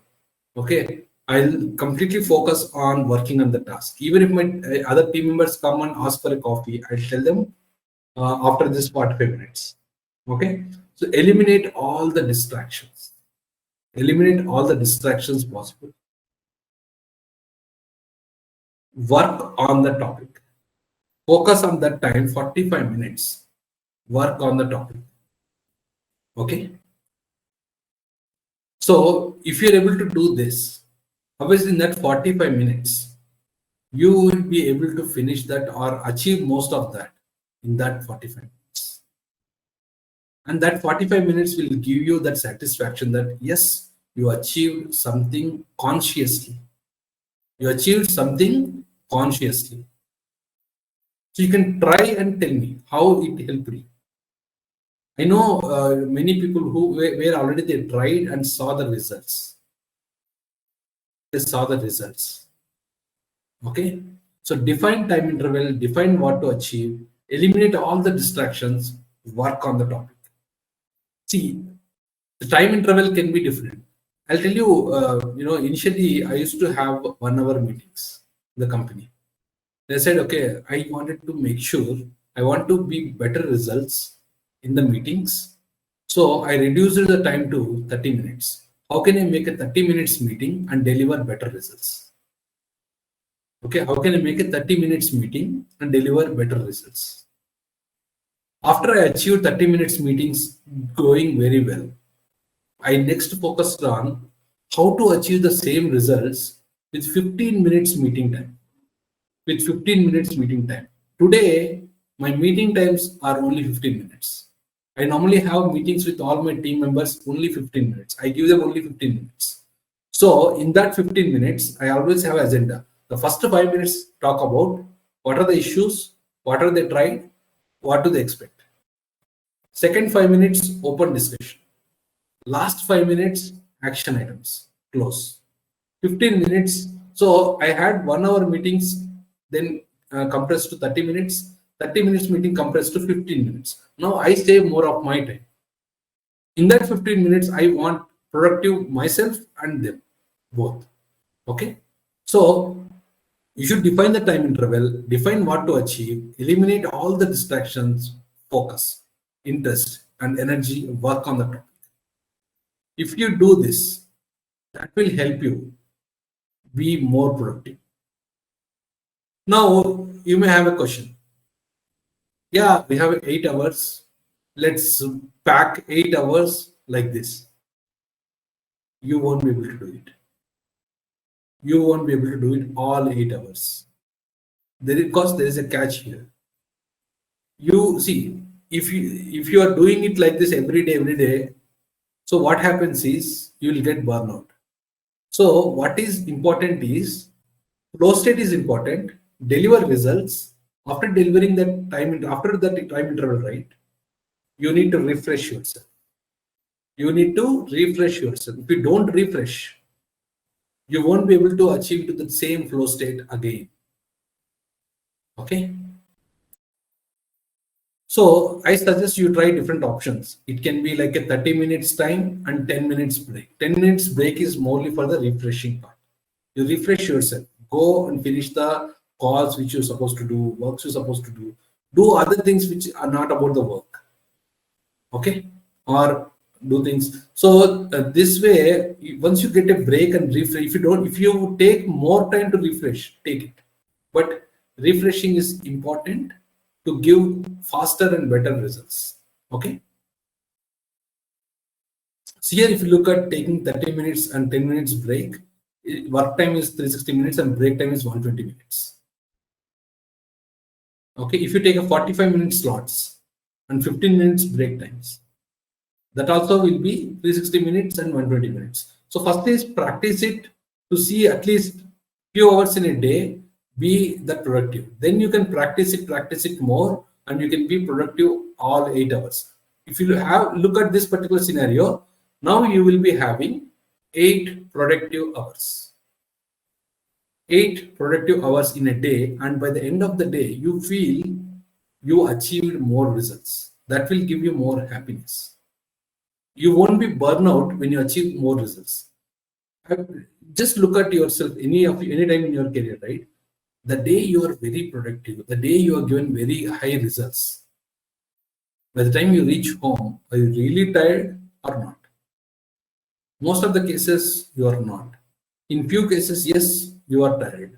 Okay, I'll completely focus on working on the task. Even if my other team members come and ask for a coffee, I'll tell them after this 45 minutes. Okay, so eliminate all the distractions. Possible. Work on the topic. Focus on that time, 45 minutes. Work on the topic. Okay. So if you're able to do this, obviously in that 45 minutes, you will be able to finish that or achieve most of that in that 45 minutes. And that 45 minutes will give you that satisfaction that yes, you achieved something consciously. So you can try and tell me how it helped you. I know many people who were already they tried and saw the results. Okay. So define time interval, define what to achieve, eliminate all the distractions, work on the topic. See, the time interval can be different. I'll tell you, initially I used to have 1 hour meetings in the company. They said, okay, I wanted to make sure I want to be better results in the meetings. So I reduced the time to 30 minutes. How can I make a 30 minutes meeting and deliver better results? Okay, how can I make a 30 minutes meeting and deliver better results? After I achieved 30 minutes meetings going very well, I next focused on how to achieve the same results with 15 minutes meeting time. Today, my meeting times are only 15 minutes. I normally have meetings with all my team members only 15 minutes. I give them only 15 minutes. So in that 15 minutes, I always have an agenda. The first 5 minutes talk about what are the issues, what are they tried, what do they expect. Second 5 minutes, open discussion. Last 5 minutes, action items, close. 15 minutes. So I had 1 hour meetings, then compressed to 30 minutes. 30 minutes meeting compressed to 15 minutes. Now I save more of my time. In that 15 minutes, I want productive myself and them both. Okay. So you should define the time interval, define what to achieve, eliminate all the distractions, focus, interest. and energy work on the topic. If you do this, that will help you be more productive. Now, you may have a question. Yeah, we have 8 hours. Let's pack 8 hours like this. You won't be able to do it. You won't be able to do it all 8 hours. Because there is a catch here. You see, if you are doing it like this every day, so what happens is you will get burnout. So what is important is flow state is important. Deliver results. After delivering that time, after that time interval, right? You need to refresh yourself. You need to refresh yourself. If you don't refresh, you won't be able to achieve to the same flow state again. Okay. So I suggest you try different options. It can be like a 30 minutes time and 10 minutes break. 10 minutes break is morely for the refreshing part. You refresh yourself. Go and finish the calls which you're supposed to do, works you're supposed to do. Do other things which are not about the work. Okay. Or do things. So this way, once you get a break and refresh, if you take more time to refresh, take it. But refreshing is important to give faster and better results. Okay. So here, if you look at taking 30 minutes and 10 minutes break, work time is 360 minutes and break time is 120 minutes. Okay. If you take a 45-minute slots and 15 minutes break times, that also will be 360 minutes and 120 minutes. So first is practice it to see at least few hours in a day, be that productive. Then you can practice it more, and you can be productive all 8 hours. If you look at this particular scenario, now you will be having 8 productive hours. 8 productive hours in a day, and by the end of the day, you feel you achieved more results. That will give you more happiness. You won't be burnout when you achieve more results. Just look at yourself any time in your career, right? The day you are very productive, the day you are given very high results, by the time you reach home, are you really tired or not? Most of the cases, you are not. In few cases, yes, you are tired.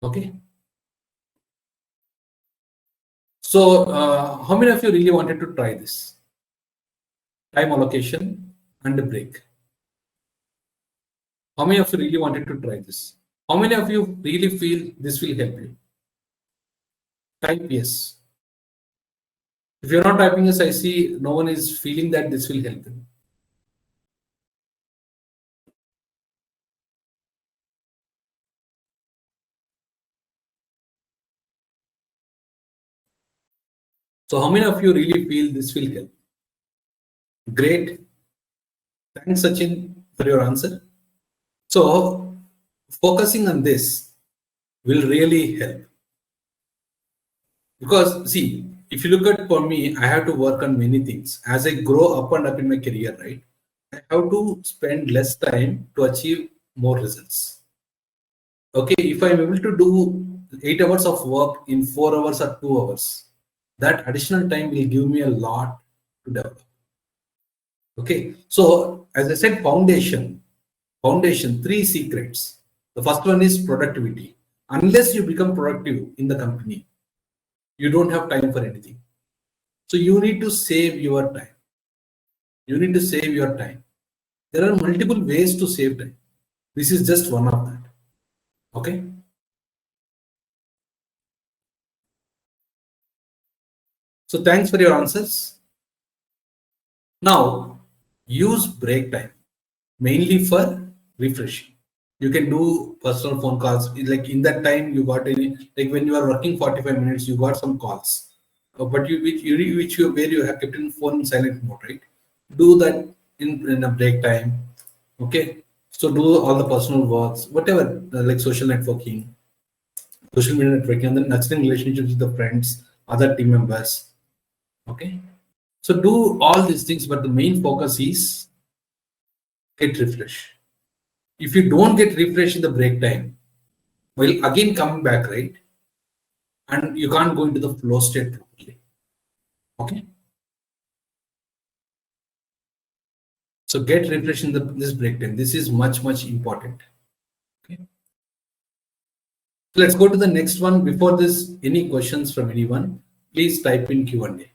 Okay. So, how many of you really wanted to try this? Time allocation and a break. How many of you really wanted to try this? How many of you really feel this will help you? Type yes. If you're not typing yes, I see no one is feeling that this will help them. So how many of you really feel this will help? Great. Thanks, Sachin, for your answer. So focusing on this will really help. Because see, if you look at for me, I have to work on many things. As I grow up and up in my career, right? I have to spend less time to achieve more results. Okay, if I'm able to do 8 hours of work in 4 hours or 2 hours, that additional time will give me a lot to develop. Okay, so as I said, foundation, 3 secrets. The first one is productivity. Unless you become productive in the company, you don't have time for anything. So you need to save your time. You need to save your time. There are multiple ways to save time. This is just one of that. Okay. So thanks for your answers. Now use break time mainly for refreshing. You can do personal phone calls. Like in that time, you got any, like when you are working 45 minutes, you got some calls. But where you have kept in phone in silent mode, right? Do that in a break time. Okay. So do all the personal works, whatever, like social networking, social media networking, and then nurturing relationships with the friends, other team members. Okay. So do all these things, but the main focus is get refresh. If you don't get refresh in the break time, well, again coming back, right? And you can't go into the flow state properly. Okay. So get refresh in this break time. This is much important. Okay. So let's go to the next one. Before this, any questions from anyone? Please type in Q&A.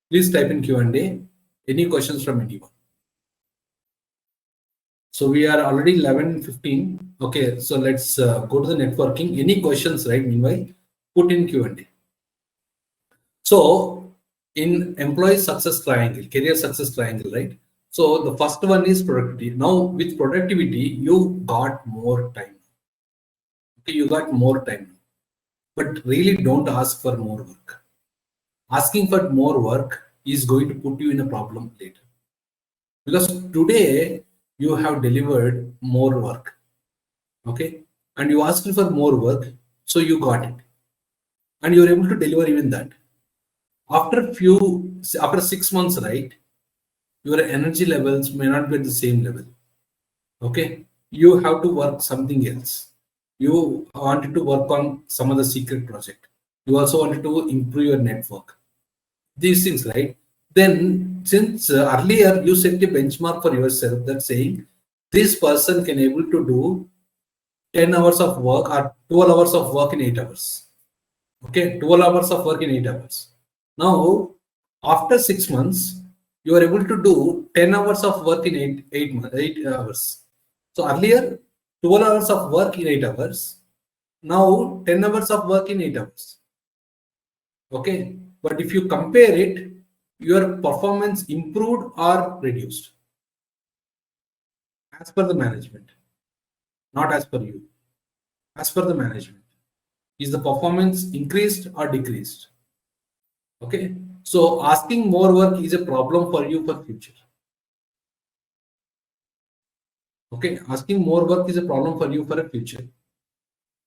Please type in Q&A. Any questions from anyone? So we are already 11:15. Okay, so let's go to the networking. Any questions, right? Meanwhile, put in Q&A. So in employee success triangle, career success triangle, right? So the first one is productivity. Now with productivity, you got more time. Okay, you got more time. But really don't ask for more work. Asking for more work is going to put you in a problem later. Because today you have delivered more work. Okay, and you asked for more work, so you got it. And you're able to deliver even that. After 6 months, right? Your energy levels may not be at the same level. Okay, you have to work something else. You wanted to work on some other secret project. You also wanted to improve your network. These things, right? Then, since earlier you set a benchmark for yourself that saying this person can able to do 10 hours of work or 12 hours of work in 8 hours. Okay, 12 hours of work in 8 hours. Now, after 6 months, you are able to do 10 hours of work in 8 hours. So earlier, 12 hours of work in 8 hours. Now, 10 hours of work in 8 hours. Okay, but if you compare it, your performance improved or reduced as per the management, not as per you. As per the management, is the performance increased or decreased? Okay, so asking more work is a problem for you for future. Okay, asking more work is a problem for you for a future.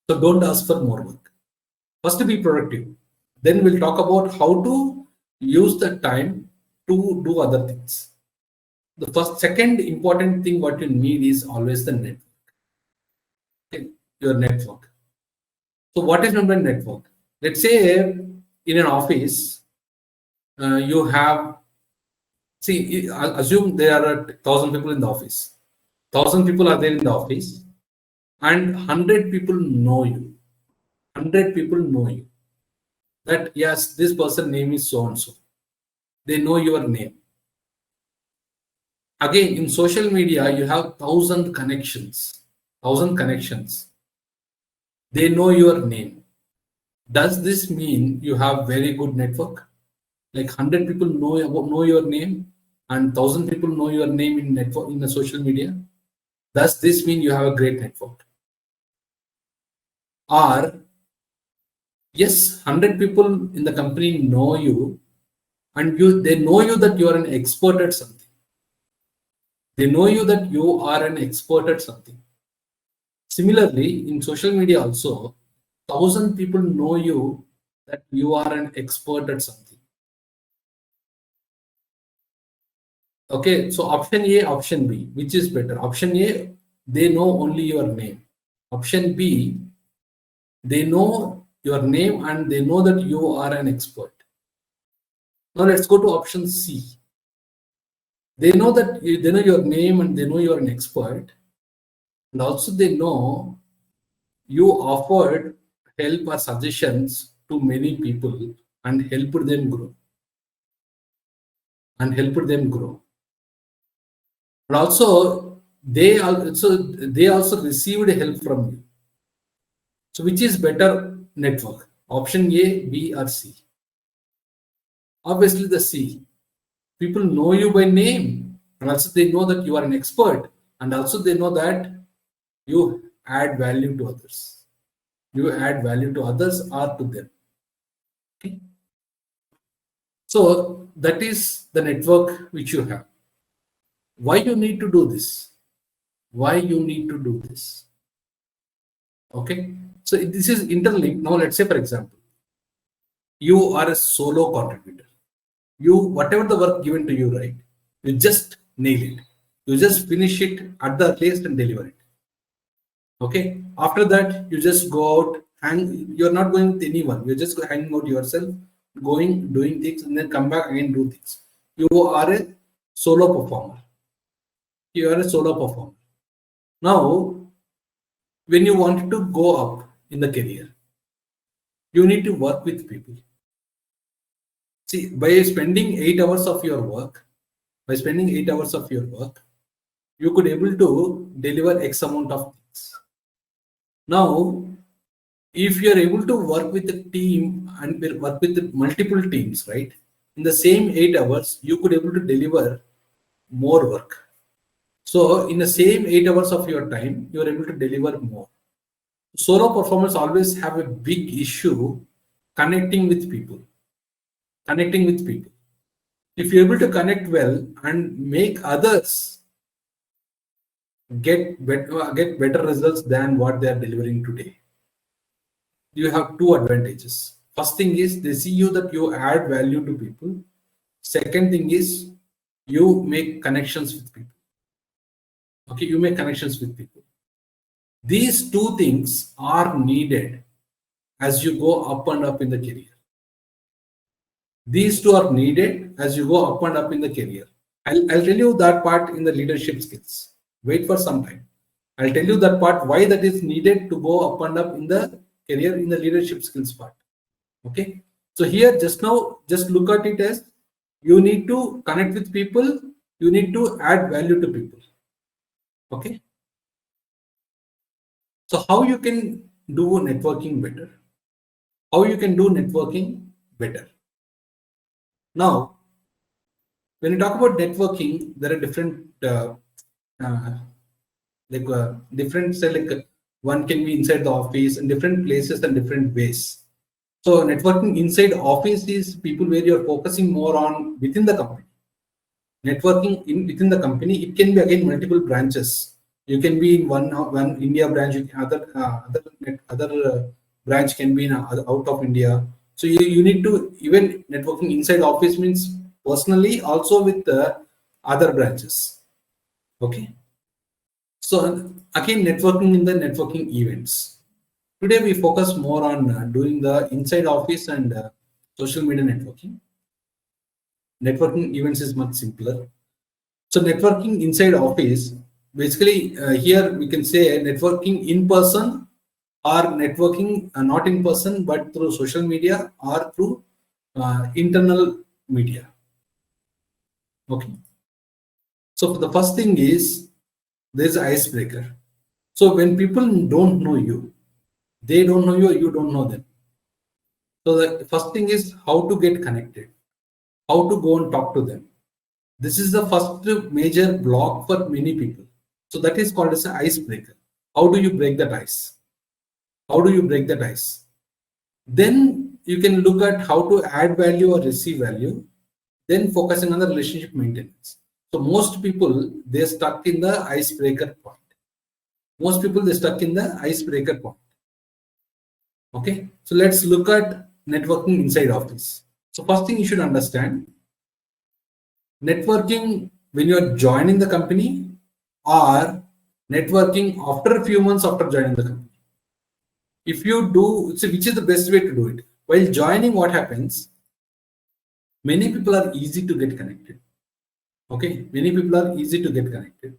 So don't ask for more work. First, be productive. Then we'll talk about how to use the time to do other things. The second important thing what you need is always the network. Okay, your network. So what is meant by network? Let's say in an office, you have, assume there are 1,000 people in the office. 1,000 people are there in the office and 100 people know you. 100 people know you. That yes, this person name is so and so. They know your name. Again, in social media, you have 1,000 connections. 1,000 connections. They know your name. Does this mean you have very good network? Like 100 people know your name and 1,000 people know your name in network in the social media? Does this mean you have a great network? Or yes, 100 people in the company know you and they know you that you are an expert at something. They know you that you are an expert at something. Similarly, in social media also, 1,000 people know you that you are an expert at something. Okay, so option A, option B, which is better? Option A, they know only your name. Option B, they know your name and they know that you are an expert. Now let's go to option C. They know that they know your name and they know you are an expert, and also they know you offered help or suggestions to many people and helped them grow. And also they also received help from you. So which is better network? Option A, B, or C? Obviously the C. People know you by name and also they know that you are an expert and also they know that you add value to others. You add value to others or to them. Okay. So that is the network which you have. Why you need to do this? Why you need to do this? Okay. So this is interlinked. Now let's say, for example, you are a solo contributor. You, whatever the work given to you, right? You just nail it. You just finish it at the earliest and deliver it. Okay. After that, you just go out and you're not going with anyone. You're just hanging out yourself, going, doing things, and then come back again, do things. You are a solo performer. You are a solo performer. Now, when you want to go up in the career, you need to work with people. See, by spending 8 hours of your work, you could able to deliver X amount of things. Now, if you are able to work with a team and work with the multiple teams, right? In the same 8 hours, you could able to deliver more work. So in the same 8 hours of your time, you are able to deliver more. Solo performers always have a big issue connecting with people. Connecting with people. If you're able to connect well and make others get better results than what they are delivering today, you have two advantages. First thing is they see you that you add value to people. Second thing is you make connections with people. Okay, you make connections with people. These two things are needed as you go up and up in the career. These two are needed as you go up and up in the career. I'll tell you that part in the leadership skills. Wait for some time. I'll tell you that part, why that is needed to go up and up in the career in the leadership skills part. Okay. So here just now, just look at it as you need to connect with people. You need to add value to people. Okay. So how you can do networking better? How you can do networking better? Now, when you talk about networking, there are different different say like one can be inside the office and different places and different ways. So networking inside office is people where you're focusing more on within the company. Networking within the company, it can be again multiple branches. You can be in one India branch, other branch can be in out of India. So you need to, even networking inside office means personally also with the other branches. Okay. So again, networking in the networking events. Today we focus more on doing the inside office and social media networking. Networking events is much simpler. So networking inside office, basically here we can say networking in person or networking not in person but through social media or through internal media. Okay. So the first thing is there's an icebreaker. So when people don't know you, they don't know you, you don't know them. So the first thing is how to get connected, how to go and talk to them. This is the first major block for many people. So that is called as an icebreaker. How do you break that ice? How do you break that ice? Then you can look at how to add value or receive value, then focusing on the relationship maintenance. So most people, they're stuck in the icebreaker point. Most people, they're stuck in the icebreaker point. Okay, so let's look at networking inside office. So first thing you should understand, networking when you're joining the company or networking after a few months after joining the company. If you do, so which is the best way to do it? While joining, what happens? Many people are easy to get connected. Okay, many people are easy to get connected.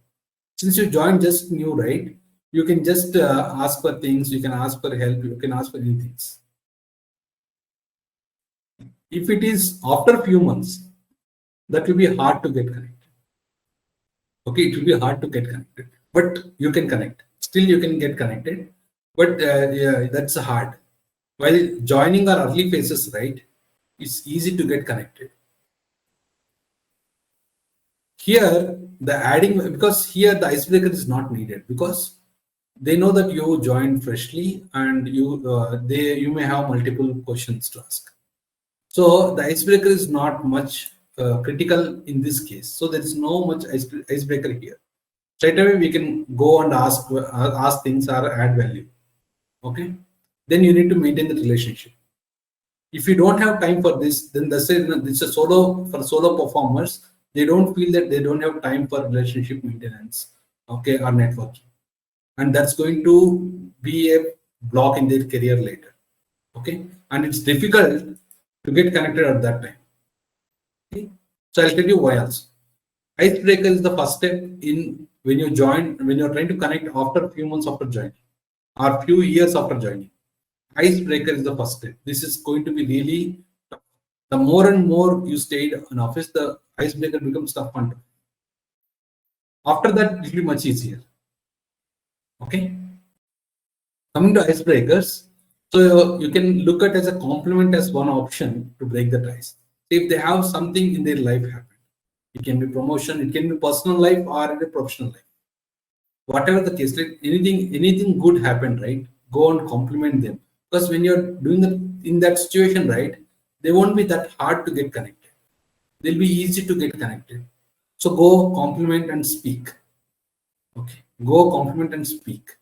Since you joined just new, right? You can just ask for things, you can ask for help, you can ask for any things. If it is after a few months, that will be hard to get connected. Okay, it will be hard to get connected, but you can connect. Still, you can get connected, but yeah, that's hard. While joining our early phases, right, it's easy to get connected. Here, the adding, because here the icebreaker is not needed because they know that you joined freshly and you may have multiple questions to ask. So the icebreaker is not much critical in this case. So there is no much icebreaker here. Straight away we can go and ask things or add value. Okay. Then you need to maintain the relationship. If you don't have time for this, then this is a solo for solo performers. They don't feel that they don't have time for relationship maintenance, okay, or networking, and that's going to be a block in their career later. Okay, and it's difficult to get connected at that time. Okay? So I'll tell you why also. Icebreaker is the first step in when you join, when you're trying to connect after a few months after joining or few years after joining. Icebreaker is the first step. This is going to be really tough. The more and more you stayed in office, the icebreaker becomes tough and tough. After that, it will be much easier. Okay. Coming to icebreakers, so you can look at as a compliment as one option to break the ice. If they have something in their life happen, it can be promotion, it can be personal life or in a professional life. Whatever the case, like anything good happened, right? Go and compliment them. Because when you're doing the in that situation, right, they won't be that hard to get connected. They'll be easy to get connected. So go compliment and speak. Okay. Go compliment and speak.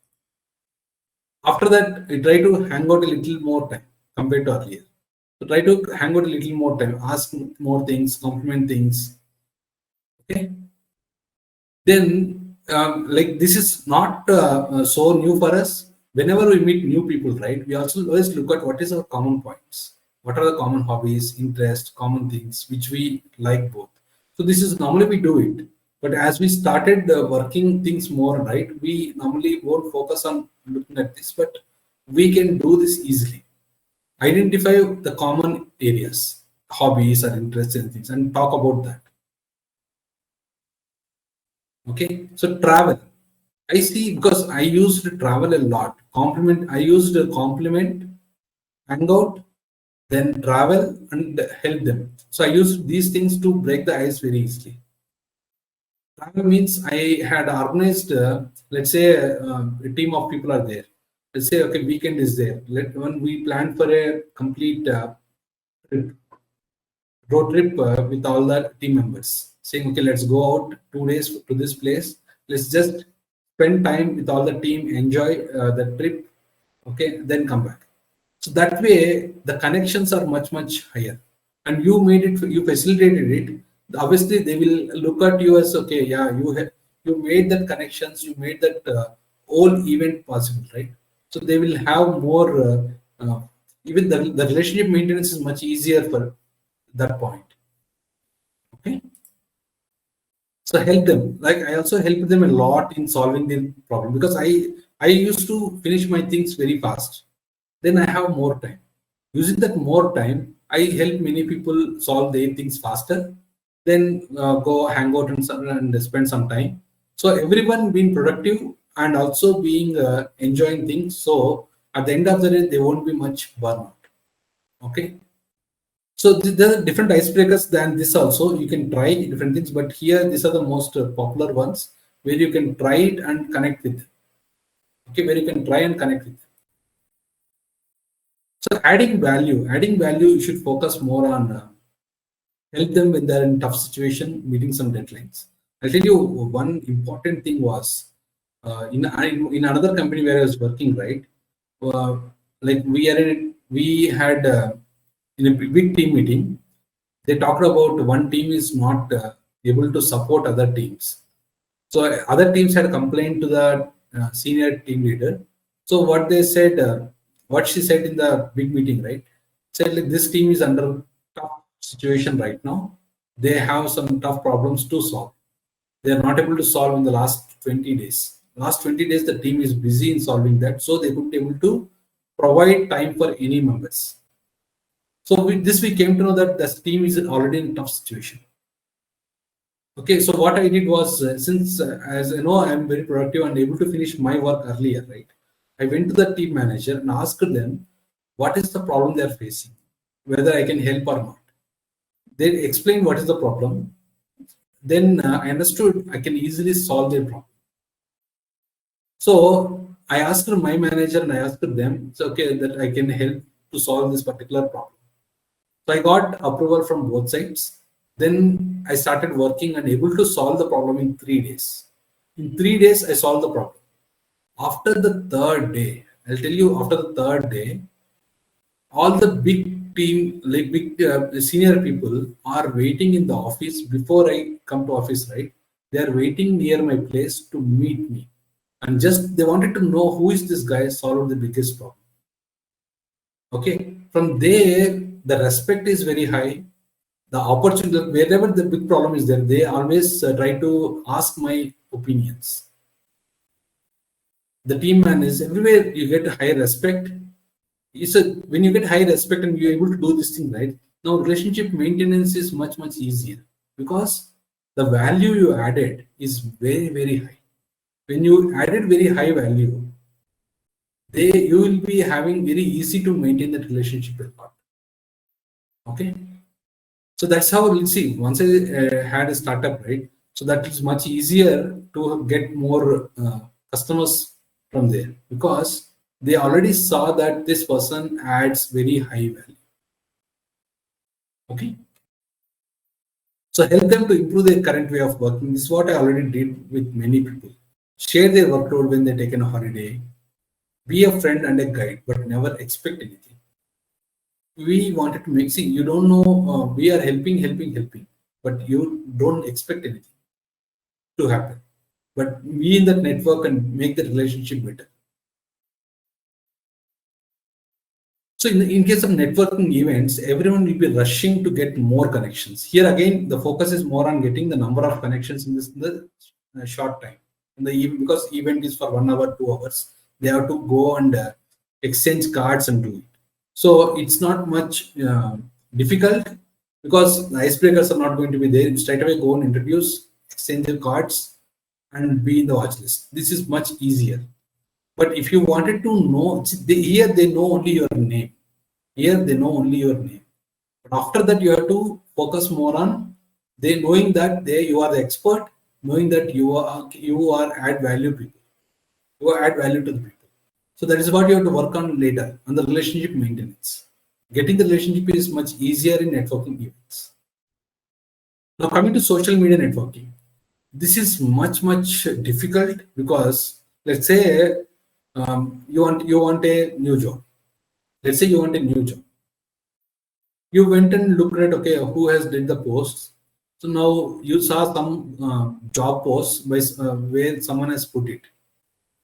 After that, I try to hang out a little more time compared to earlier. So try to hang out a little more time, ask more things, compliment things. Okay. Then, like this is not so new for us. Whenever we meet new people, right, we also always look at what is our common points. What are the common hobbies, interests, common things which we like both. So this is normally we do it. But as we started working things more, right, we normally won't focus on looking at this, but we can do this easily. Identify the common areas, hobbies or interests and things, and talk about that. Okay, so travel. I see because I used to travel a lot. Compliment. I used to compliment, hang out, then travel and help them. So I used these things to break the ice very easily. Travel means I had organized, let's say, a team of people are there. Let's say, okay, weekend is there. When we plan for a complete trip, road trip with all the team members, saying, okay, let's go out 2 days to this place. Let's just spend time with all the team, enjoy the trip, okay, then come back. So that way, the connections are much higher. And you made it, you facilitated it. Obviously, they will look at you as okay, yeah, you made that connections, you made that whole event possible, right? So they will have more. Even the relationship maintenance is much easier for that point. Okay. So help them. Like I also help them a lot in solving their problem because I used to finish my things very fast. Then I have more time. Using that more time, I help many people solve their things faster. Then go hang out and spend some time. So everyone being productive and also being enjoying things. So at the end of the day, they won't be much burnout. Okay. So there are different icebreakers than this also. You can try different things, but here these are the most popular ones where you can try it and connect with. Okay, where you can try and connect with. So adding value, you should focus more on help them when they're in tough situation, meeting some deadlines. I'll tell you one important thing was in another company where I was working, right? Uh, like we had in a big team meeting, they talked about one team is not able to support other teams. So other teams had complained to the senior team leader. So what she said in the big meeting, right? Said like this team is under tough situation right now. They have some tough problems to solve. They are not able to solve in the last 20 days. Last 20 days, the team is busy in solving that, so they could be able to provide time for any members. So with this, we came to know that the team is already in a tough situation. Okay, so what I did was, since as you know, I'm very productive and able to finish my work earlier, right? I went to the team manager and asked them what is the problem they're facing, whether I can help or not. They explained what is the problem. Then I understood I can easily solve their problem. So I asked my manager and I asked them, it's okay that I can help to solve this particular problem. So I got approval from both sides. Then I started working and able to solve the problem in 3 days. In 3 days, I solved the problem. After the third day, I'll tell you, after the third day, all the big team, like big senior people, are waiting in the office before I come to office. Right? They are waiting near my place to meet me, and just they wanted to know who is this guy solved the biggest problem. Okay, from there the respect is very high. The opportunity, wherever the big problem is there, they always try to ask my opinions. The team managers, everywhere you get high respect. When you get high respect and you're able to do this thing right, now relationship maintenance is much easier because the value you added is very high. When you added very high value, you will be having very easy to maintain that relationship a lot. Okay, so that's how we'll see. Once I had a startup, right? So that is much easier to get more customers from there because they already saw that this person adds very high value. Okay, so help them to improve their current way of working. This is what I already did with many people. Share their workload when they take a holiday. Be a friend and a guide, but never expect anything. We wanted to make, see, you don't know, we are helping, but you don't expect anything to happen. But be in that network and make the relationship better. So in case of networking events, everyone will be rushing to get more connections. Here again, the focus is more on getting the number of connections in the short time. Because event is for 1 hour, 2 hours, they have to go and exchange cards and do it. So it's not much difficult because the icebreakers are not going to be there. You straight away go and introduce, exchange the cards, and be in the watch list. This is much easier. But if you wanted to know, here they know only your name. Here they know only your name. But after that, you have to focus more on they knowing that you are the expert, knowing that you are add value people. You add value to the people. So that is what you have to work on later on the relationship maintenance. Getting the relationship is much easier in networking events. Now coming to social media networking, this is much difficult because let's say you want a new job. Let's say you want a new job. You went and looked at okay who has did the posts. So now you saw some job posts where someone has put it.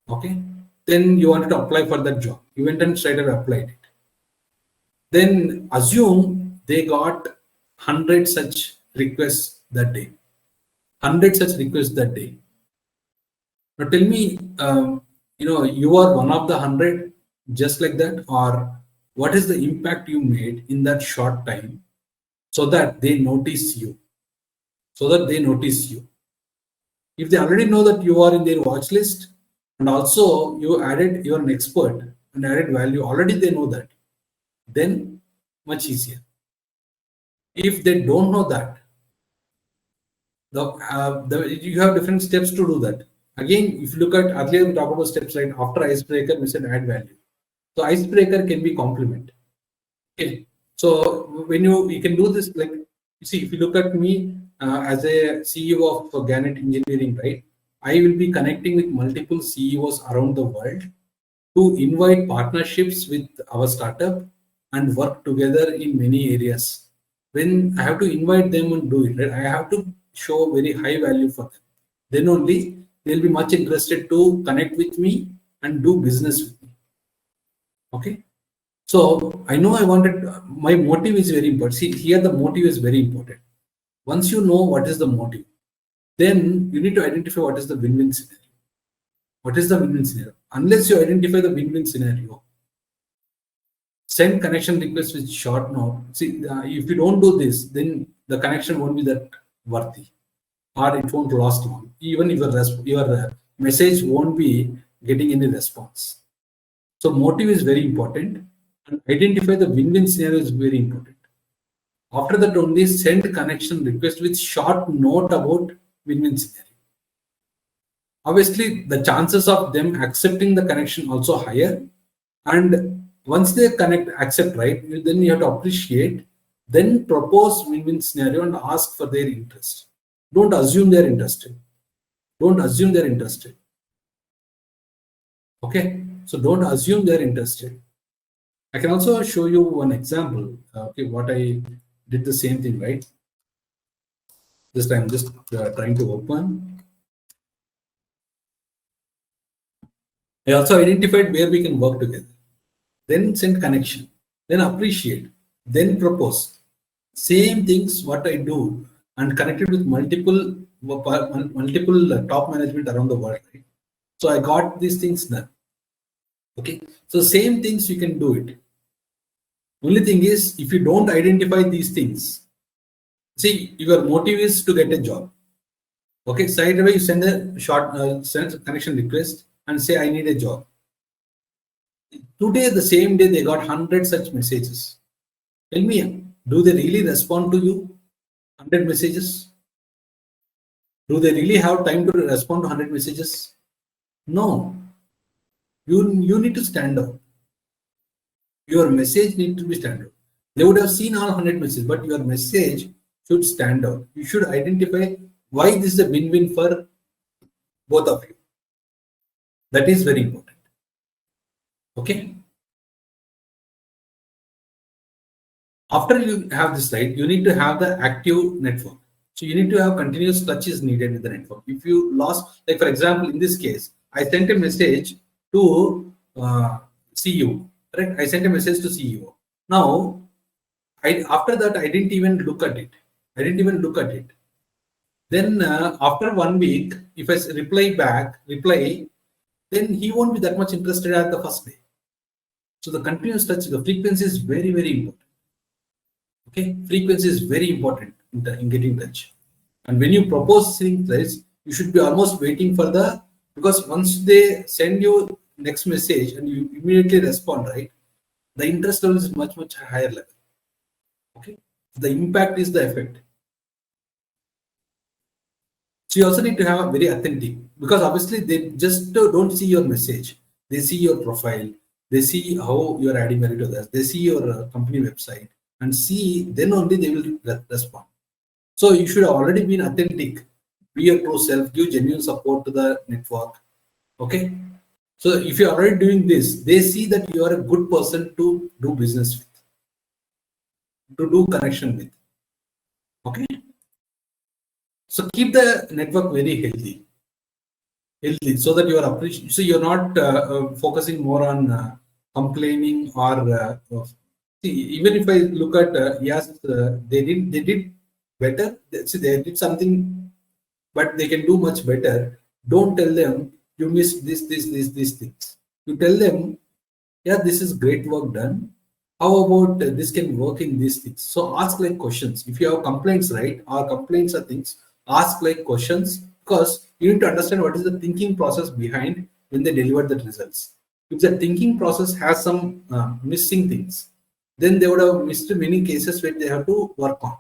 Okay, then you wanted to apply for that job. You went and straight away applied it. Then assume they got 100 such requests that day. 100 such requests that day. Now tell me, you are one of the 100 just like that, or what is the impact you made in that short time so that they notice you? So that they notice you. If they already know that you are in their watch list and also you're an expert and added value, already they know that, then much easier. If they don't know that, you have different steps to do that. Again, if you look at earlier, we talked about steps right after icebreaker, we said add value. So icebreaker can be complement. Okay. So when you can do this, like you see, if you look at me as a CEO of Gannett Engineering, right? I will be connecting with multiple CEOs around the world to invite partnerships with our startup and work together in many areas. When I have to invite them and do it, right, I have to show very high value for them. Then only they'll be much interested to connect with me and do business with me. Okay. So I know my motive is very important. See, here the motive is very important. Once you know what is the motive, then you need to identify what is the win-win scenario. What is the win-win scenario? Unless you identify the win-win scenario, send connection request with short note. See, if you don't do this, then the connection won't be that worthy, or it won't last long. Even if your message won't be getting any response. So motive is very important, and identify the win-win scenario is very important. After that, only send connection request with short note about win-win scenario. Obviously, the chances of them accepting the connection also higher. And once they accept, right, then you have to appreciate, then propose win-win scenario and ask for their interest. Don't assume they're interested. Don't assume they're interested. Okay, so don't assume they're interested. I can also show you one example. Okay, what I did the same thing, right? This time, just trying to open. I also identified where we can work together. Then send connection. Then appreciate. Then propose. Same things what I do and connected with multiple top management around the world. Right? So I got these things done. Okay. So same things you can do it. Only thing is, if you don't identify these things, see, your motive is to get a job. Okay, straight away you send a short send a connection request and say I need a job. Today, the same day, they got 100 such messages. Tell me, do they really respond to you? 100 messages? Do they really have time to respond to 100 messages? No. You need to stand out. Your message need to be stand out. They would have seen all 100 messages, but your message should stand out. You should identify why this is a win-win for both of you. That is very important. Okay. After you have this, right, you need to have the active network. So you need to have continuous touch is needed with the network. If you lost, like for example, in this case, I sent a message to CEO, right? I sent a message to CEO. Now, after that, I didn't even look at it. I didn't even look at it. Then after 1 week, if I reply, then he won't be that much interested at the first day. So the continuous touch, the frequency is very, very important. Okay, frequency is very important in getting touch. And when you propose things, you should be almost waiting for because once they send you next message and you immediately respond, right, the interest level is much, much higher level. Okay, the impact is the effect. So you also need to have a very authentic, because obviously they just don't see your message. They see your profile. They see how you're adding value to this. They see your company website and see, then only they will respond. So you should have already been authentic, be your true self, give genuine support to the network. Okay. So if you're already doing this, they see that you are a good person to do business with, to do connection with. Okay. So keep the network very healthy, so that you are appreciated. So you're not focusing more on complaining or see. Even if I look at yes, they did better. See, they did something, but they can do much better. Don't tell them you missed these things. You tell them, yeah, this is great work done. How about this can work in these things? So ask like questions. If you have complaints, right, or complaints are things, ask like questions, because you need to understand what is the thinking process behind when they deliver the results. If the thinking process has some missing things, then they would have missed many cases where they have to work on.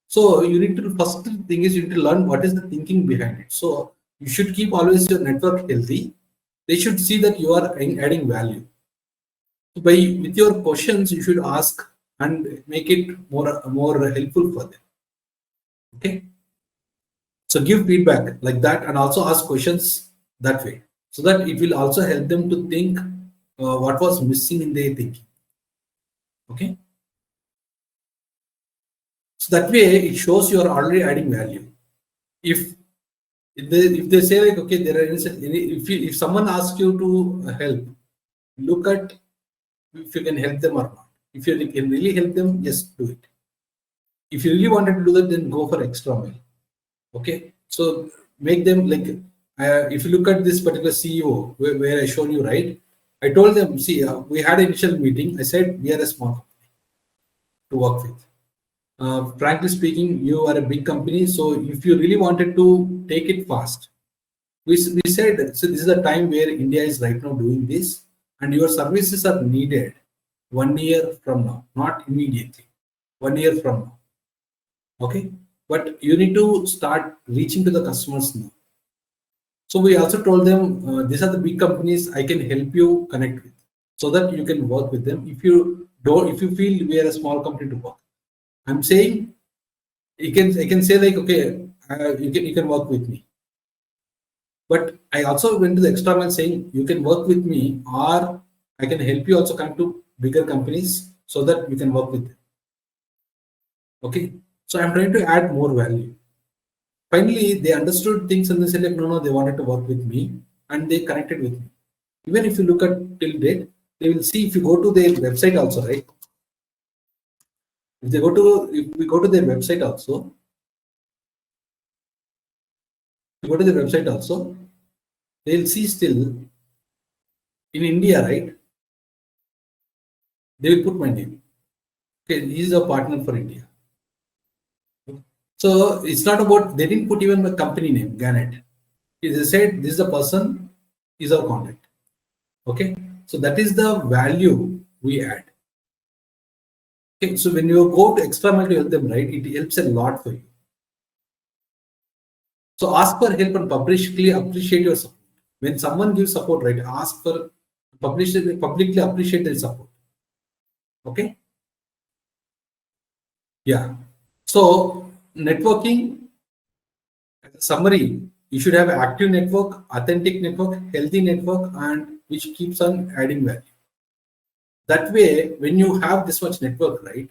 So you need to, first thing is you need to learn what is the thinking behind it. So you should keep always your network healthy. They should see that you are adding value. With your questions, you should ask and make it more helpful for them. Okay. So give feedback like that and also ask questions that way, so that it will also help them to think what was missing in their thinking. Okay. So that way it shows you are already adding value. If they say like, okay, there are if someone asks you to help, look at if you can help them or not. If you can really help them, yes, do it. If you really wanted to do that, then go for extra mile. Okay, so make them like if you look at this particular CEO where I shown you, right, I told them, see, we had an initial meeting. I said we are a small company to work with. Frankly speaking, you are a big company, so if you really wanted to take it fast, we said, so this is a time where India is right now doing this, and your services are needed 1 year from now, not immediately, 1 year from now. Okay, but you need to start reaching to the customers now. So we also told them these are the big companies I can help you connect with, so that you can work with them. If you feel we are a small company to work, I'm saying I can say like, okay, you can work with me. But I also went to the extra mile saying you can work with me, or I can help you also connect to bigger companies so that you can work with them. Okay, so I'm trying to add more value. Finally, they understood things and they said like, no, they wanted to work with me and they connected with me. Even if you look at till date, they will see, if you go to their website also, right? If we go to their website also, they'll see still in India, right? They will put my name. Okay, he's a partner for India. So it's not about, they didn't put even the company name, Gannett. They said this is the person, is our contact. Okay, so that is the value we add. Okay, so when you go to extra mile to help them, right, it helps a lot for you. So ask for help and publicly appreciate your support. When someone gives support, right, ask for publicly appreciate their support. Okay. Yeah. So networking, as a summary, you should have active network, authentic network, healthy network, and which keeps on adding value. That way, when you have this much network, right?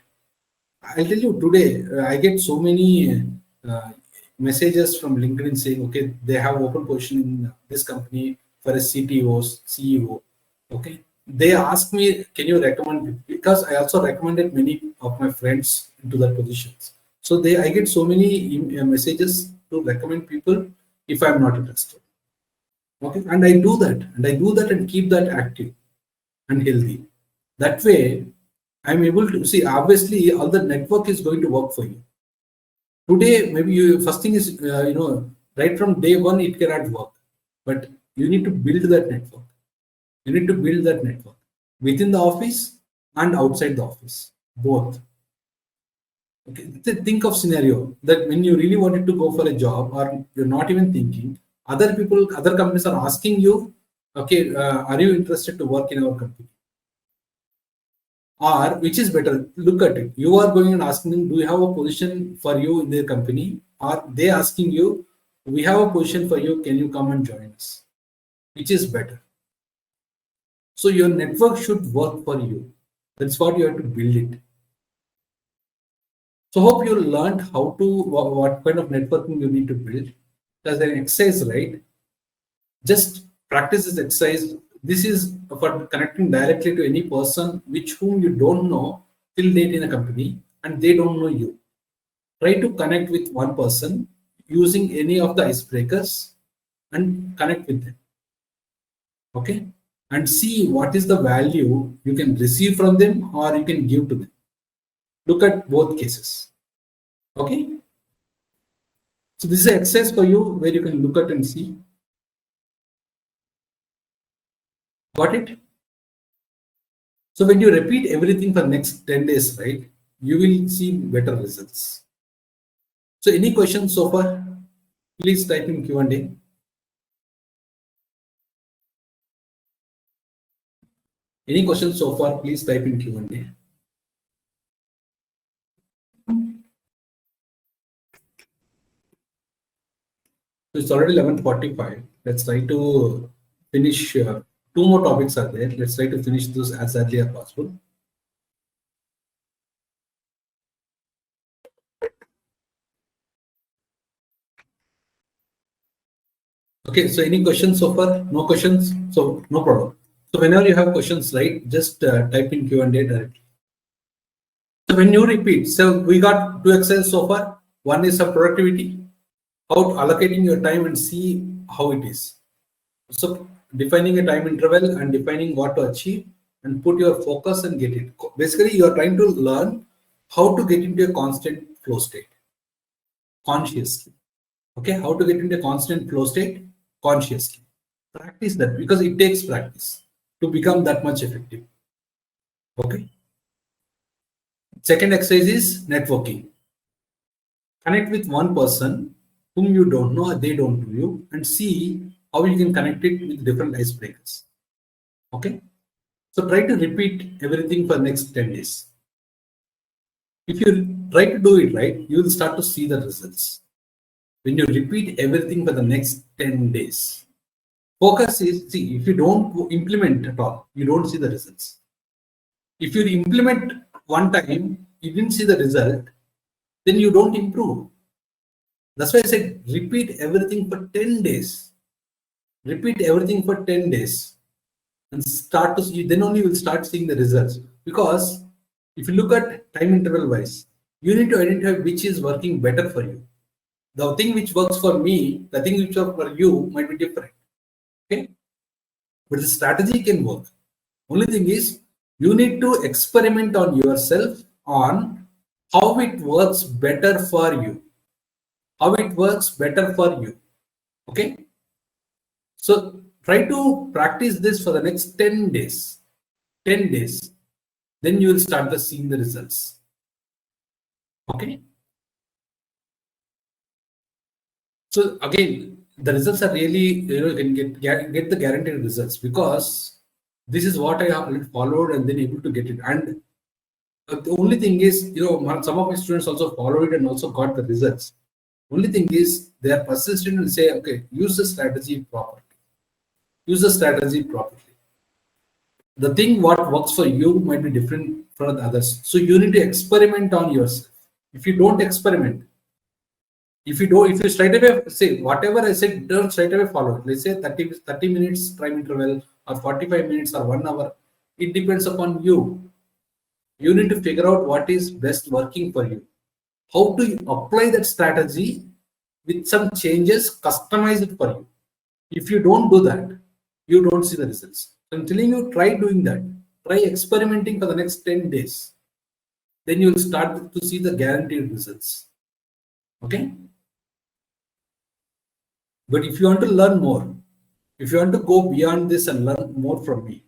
I'll tell you today, I get so many messages from LinkedIn saying, okay, they have open position in this company for a CTO, CEO. Okay. They ask me, can you recommend? Because I also recommended many of my friends into that positions. So I get so many messages to recommend people if I'm not interested. Okay. And I do that and keep that active and healthy. That way, I'm able to see, obviously, all the network is going to work for you. Today, maybe you first thing is, right from day one, it cannot work. But you need to build that network. You need to build that network within the office and outside the office, both. Okay. Think of scenario that when you really wanted to go for a job or you're not even thinking, other people, other companies are asking you, okay, are you interested to work in our company? Or which is better? Look at it. You are going and asking them, do you have a position for you in their company? Or they asking you, we have a position for you, can you come and join us? Which is better? So your network should work for you. That's what you have to build it. So hope you learned how to, what kind of networking you need to build. As an exercise, right? Just practice this exercise. This is for connecting directly to any person which whom you don't know till date in a company and they don't know you. Try to connect with one person using any of the icebreakers and connect with them. Okay. And see what is the value you can receive from them or you can give to them. Look at both cases. Okay. So this is an exercise for you where you can look at and see. Got it? So when you repeat everything for next 10 days, right, you will see better results. So any questions so far? Please type in Q&A. Any questions so far? Please type in Q&A. So it's already 11:45. Let's try to finish. Two more topics are there. Let's try to finish those as early as possible. Okay, so any questions so far? No questions? So no problem. So whenever you have questions, right, just type in Q&A directly. So when you repeat, so we got two exercises so far. One is a productivity, how allocating your time and see how it is. So defining a time interval and defining what to achieve and put your focus and get it. Basically, you are trying to learn how to get into a constant flow state consciously. Okay, how to get into a constant flow state consciously. Practice that because it takes practice to become that much effective. Okay. Second exercise is networking. Connect with one person whom you don't know or they don't know you and see how you can connect it with different icebreakers. Okay. So try to repeat everything for next 10 days. If you try to do it right, you will start to see the results. When you repeat everything for the next 10 days, focus is, see, if you don't implement at all, you don't see the results. If you implement one time, you didn't see the result, then you don't improve. That's why I said repeat everything for 10 days. Repeat everything for 10 days and start to see, then only you will start seeing the results. Because If you look at time interval wise, you need to identify which is working better for you. The thing which works for me, the thing which works for you might be different. Okay, but the strategy can work. Only thing is you need to experiment on yourself on how it works better for you. How it works better for you. Okay. So try to practice this for the next 10 days. 10 days. Then you will start the seeing the results. Okay. So again, the results are really, you can get the guaranteed results, because this is what I have followed and then able to get it. And the only thing is, some of my students also followed it and also got the results. Only thing is they are persistent and say, okay, use the strategy properly. Use the strategy properly. The thing what works for you might be different for the others. So you need to experiment on yourself. If you don't experiment, if you straight away say whatever I said, don't straight away follow it. Let's say 30 minutes time interval or 45 minutes or 1 hour. It depends upon you. You need to figure out what is best working for you. How to apply that strategy with some changes, customize it for you. If you don't do that, you don't see the results. So I'm telling you, try doing that. Try experimenting for the next 10 days. Then you will start to see the guaranteed results. Okay? But if you want to learn more, if you want to go beyond this and learn more from me,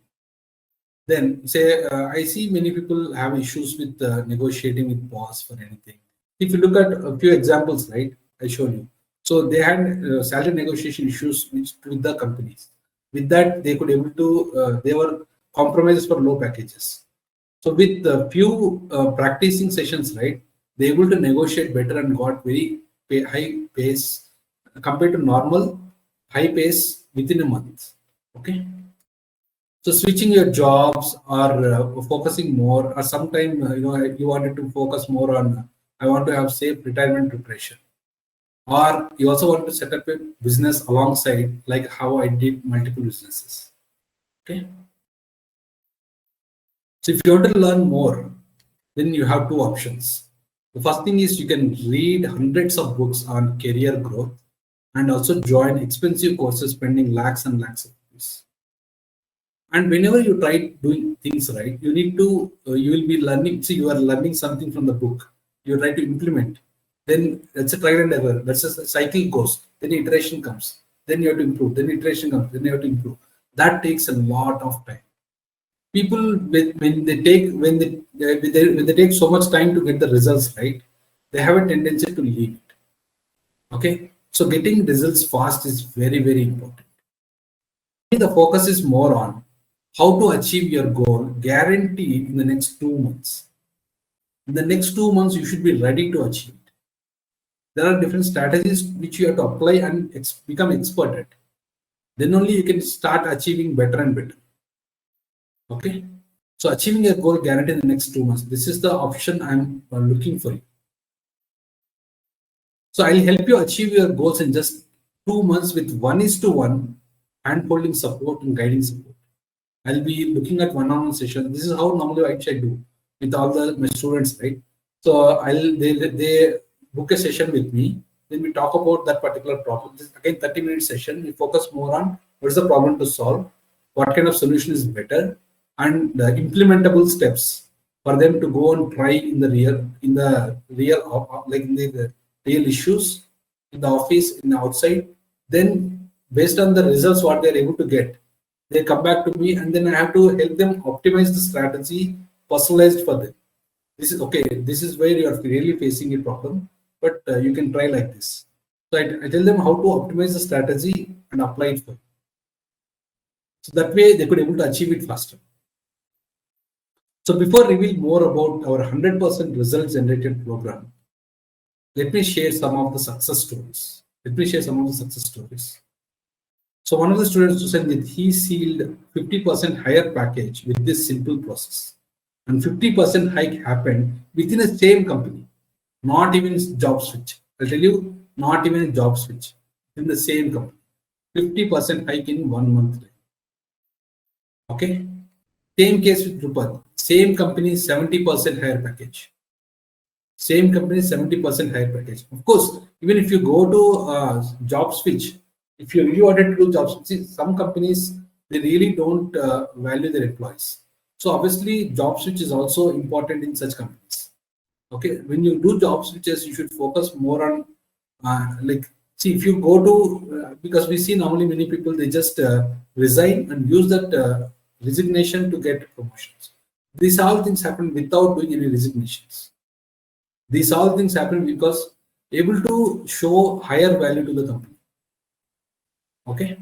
then say, I see many people have issues with negotiating with boss for anything. If you look at a few examples, right, I showed you. So they had salary negotiation issues with the companies. With that, they could able to, they were compromises for low packages. So with a few practicing sessions, right, they able to negotiate better and got very high pace compared to normal high pace within a month. Okay. So switching your jobs or focusing more, or sometime you wanted to focus more on, I want to have safe retirement preparation, or you also want to set up a business alongside, like how I did multiple businesses. Okay. So if you want to learn more, then you have two options. The first thing is you can read hundreds of books on career growth and also join expensive courses spending lakhs and lakhs of rupees. And whenever you try doing things right, you need to, you will be learning. See, you are learning something from the book. You try to implement. Then that's a trial and error. That's a cycle goes. Then iteration comes. Then you have to improve. Then iteration comes. Then you have to improve. That takes a lot of time. People, when they take so much time to get the results right, they have a tendency to leave it. Okay, so getting results fast is very, very important. The focus is more on how to achieve your goal guaranteed in the next 2 months. In the next 2 months, you should be ready to achieve it. There are different strategies which you have to apply and become expert at. Then only you can start achieving better and better. Okay, so achieving your goal guaranteed in the next 2 months. This is the option I'm looking for you. So I'll help you achieve your goals in just 2 months with 1:1 hand-holding support and guiding support. I'll be looking at one-on-one session. This is how normally I do with all my students, right? So they book a session with me. Then we talk about that particular problem. This is again 30-minute session. We focus more on what is the problem to solve, what kind of solution is better, and the implementable steps for them to go and try in the real issues in the office, in the outside. Then based on the results what they're able to get, they come back to me, and then I have to help them optimize the strategy personalized for them. This is okay. This is where you are really facing a problem, but you can try like this. So I tell them how to optimize the strategy and apply it for you. So that way they could able to achieve it faster. So before reveal more about our 100% result generated program, let me share some of the success stories. So one of the students said that he sealed 50% higher package with this simple process, and 50% hike happened within the same company, not even job switch. I'll tell you, not even a job switch in the same company. 50% hike in 1 month. Okay. Same case with Drupal. Same company 70% higher package. Same company 70% higher package. Of course, even if you go to job switch, if you really wanted to do job switch, see, some companies they really don't value their employees. So obviously, job switch is also important in such companies. Okay, when you do job switches, you should focus more on like see if you go to because we see normally many people they just resign and use that resignation to get promotions. These all things happen without doing any resignations. These all things happen because able to show higher value to the company. Okay.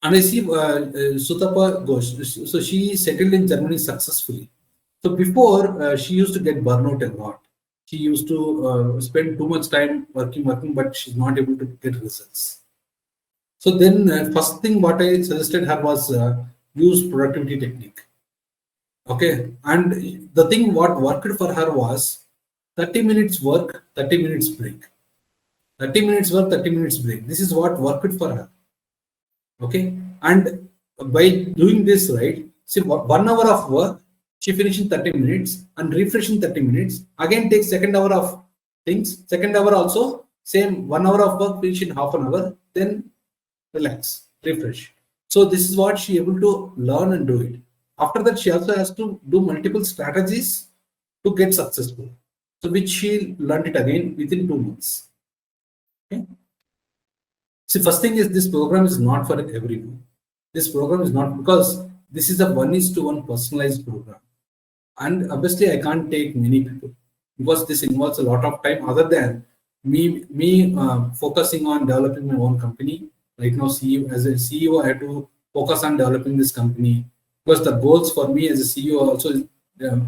And I see Sutapa Ghosh. So she settled in Germany successfully. So before she used to get burnout a lot. She used to spend too much time working, but she's not able to get results. So then first thing what I suggested her was use productivity technique. Okay. And the thing what worked for her was 30 minutes work, 30 minutes break. 30 minutes work, 30 minutes break. This is what worked for her. Okay. And by doing this, right, see 1 hour of work, she finished in 30 minutes and refresh in 30 minutes. Again, take second hour of things. Second hour also, same 1 hour of work, finish in half an hour, then relax, refresh. So this is what she able to learn and do it. After that, she also has to do multiple strategies to get successful. So which she learned it again within 2 months. Okay. See, first thing is this program is not for everyone. This program is not because this is a 1:1 personalized program. And obviously, I can't take many people because this involves a lot of time other than me focusing on developing my own company. Right now, CEO, as a CEO, I have to focus on developing this company because the goals for me as a CEO also is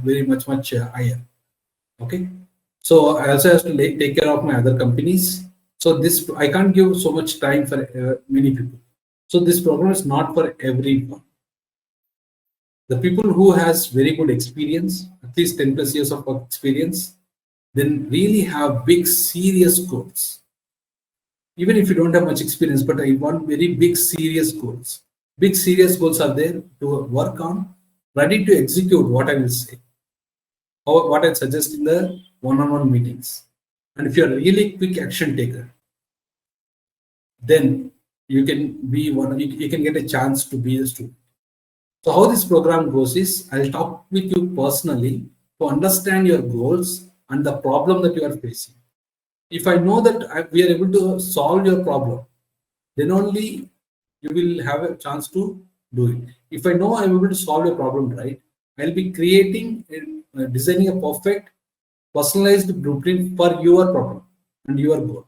very much higher. Okay. So I also have to take care of my other companies. So this I can't give so much time for many people. So this program is not for everyone. The people who has very good experience, at least 10 plus years of work experience, then really have big serious goals. Even if you don't have much experience, but I want very big serious goals. Big serious goals are there to work on, ready to execute what I will say, or what I suggest in the one-on-one meetings. And if you're a really quick action taker, then you can be one. You can get a chance to be a student. So how this program goes is I'll talk with you personally to understand your goals and the problem that you are facing. If I know that we are able to solve your problem, then only you will have a chance to do it. If I know I'm able to solve your problem, right, I'll be creating and designing a perfect personalized blueprint for your problem and your goal.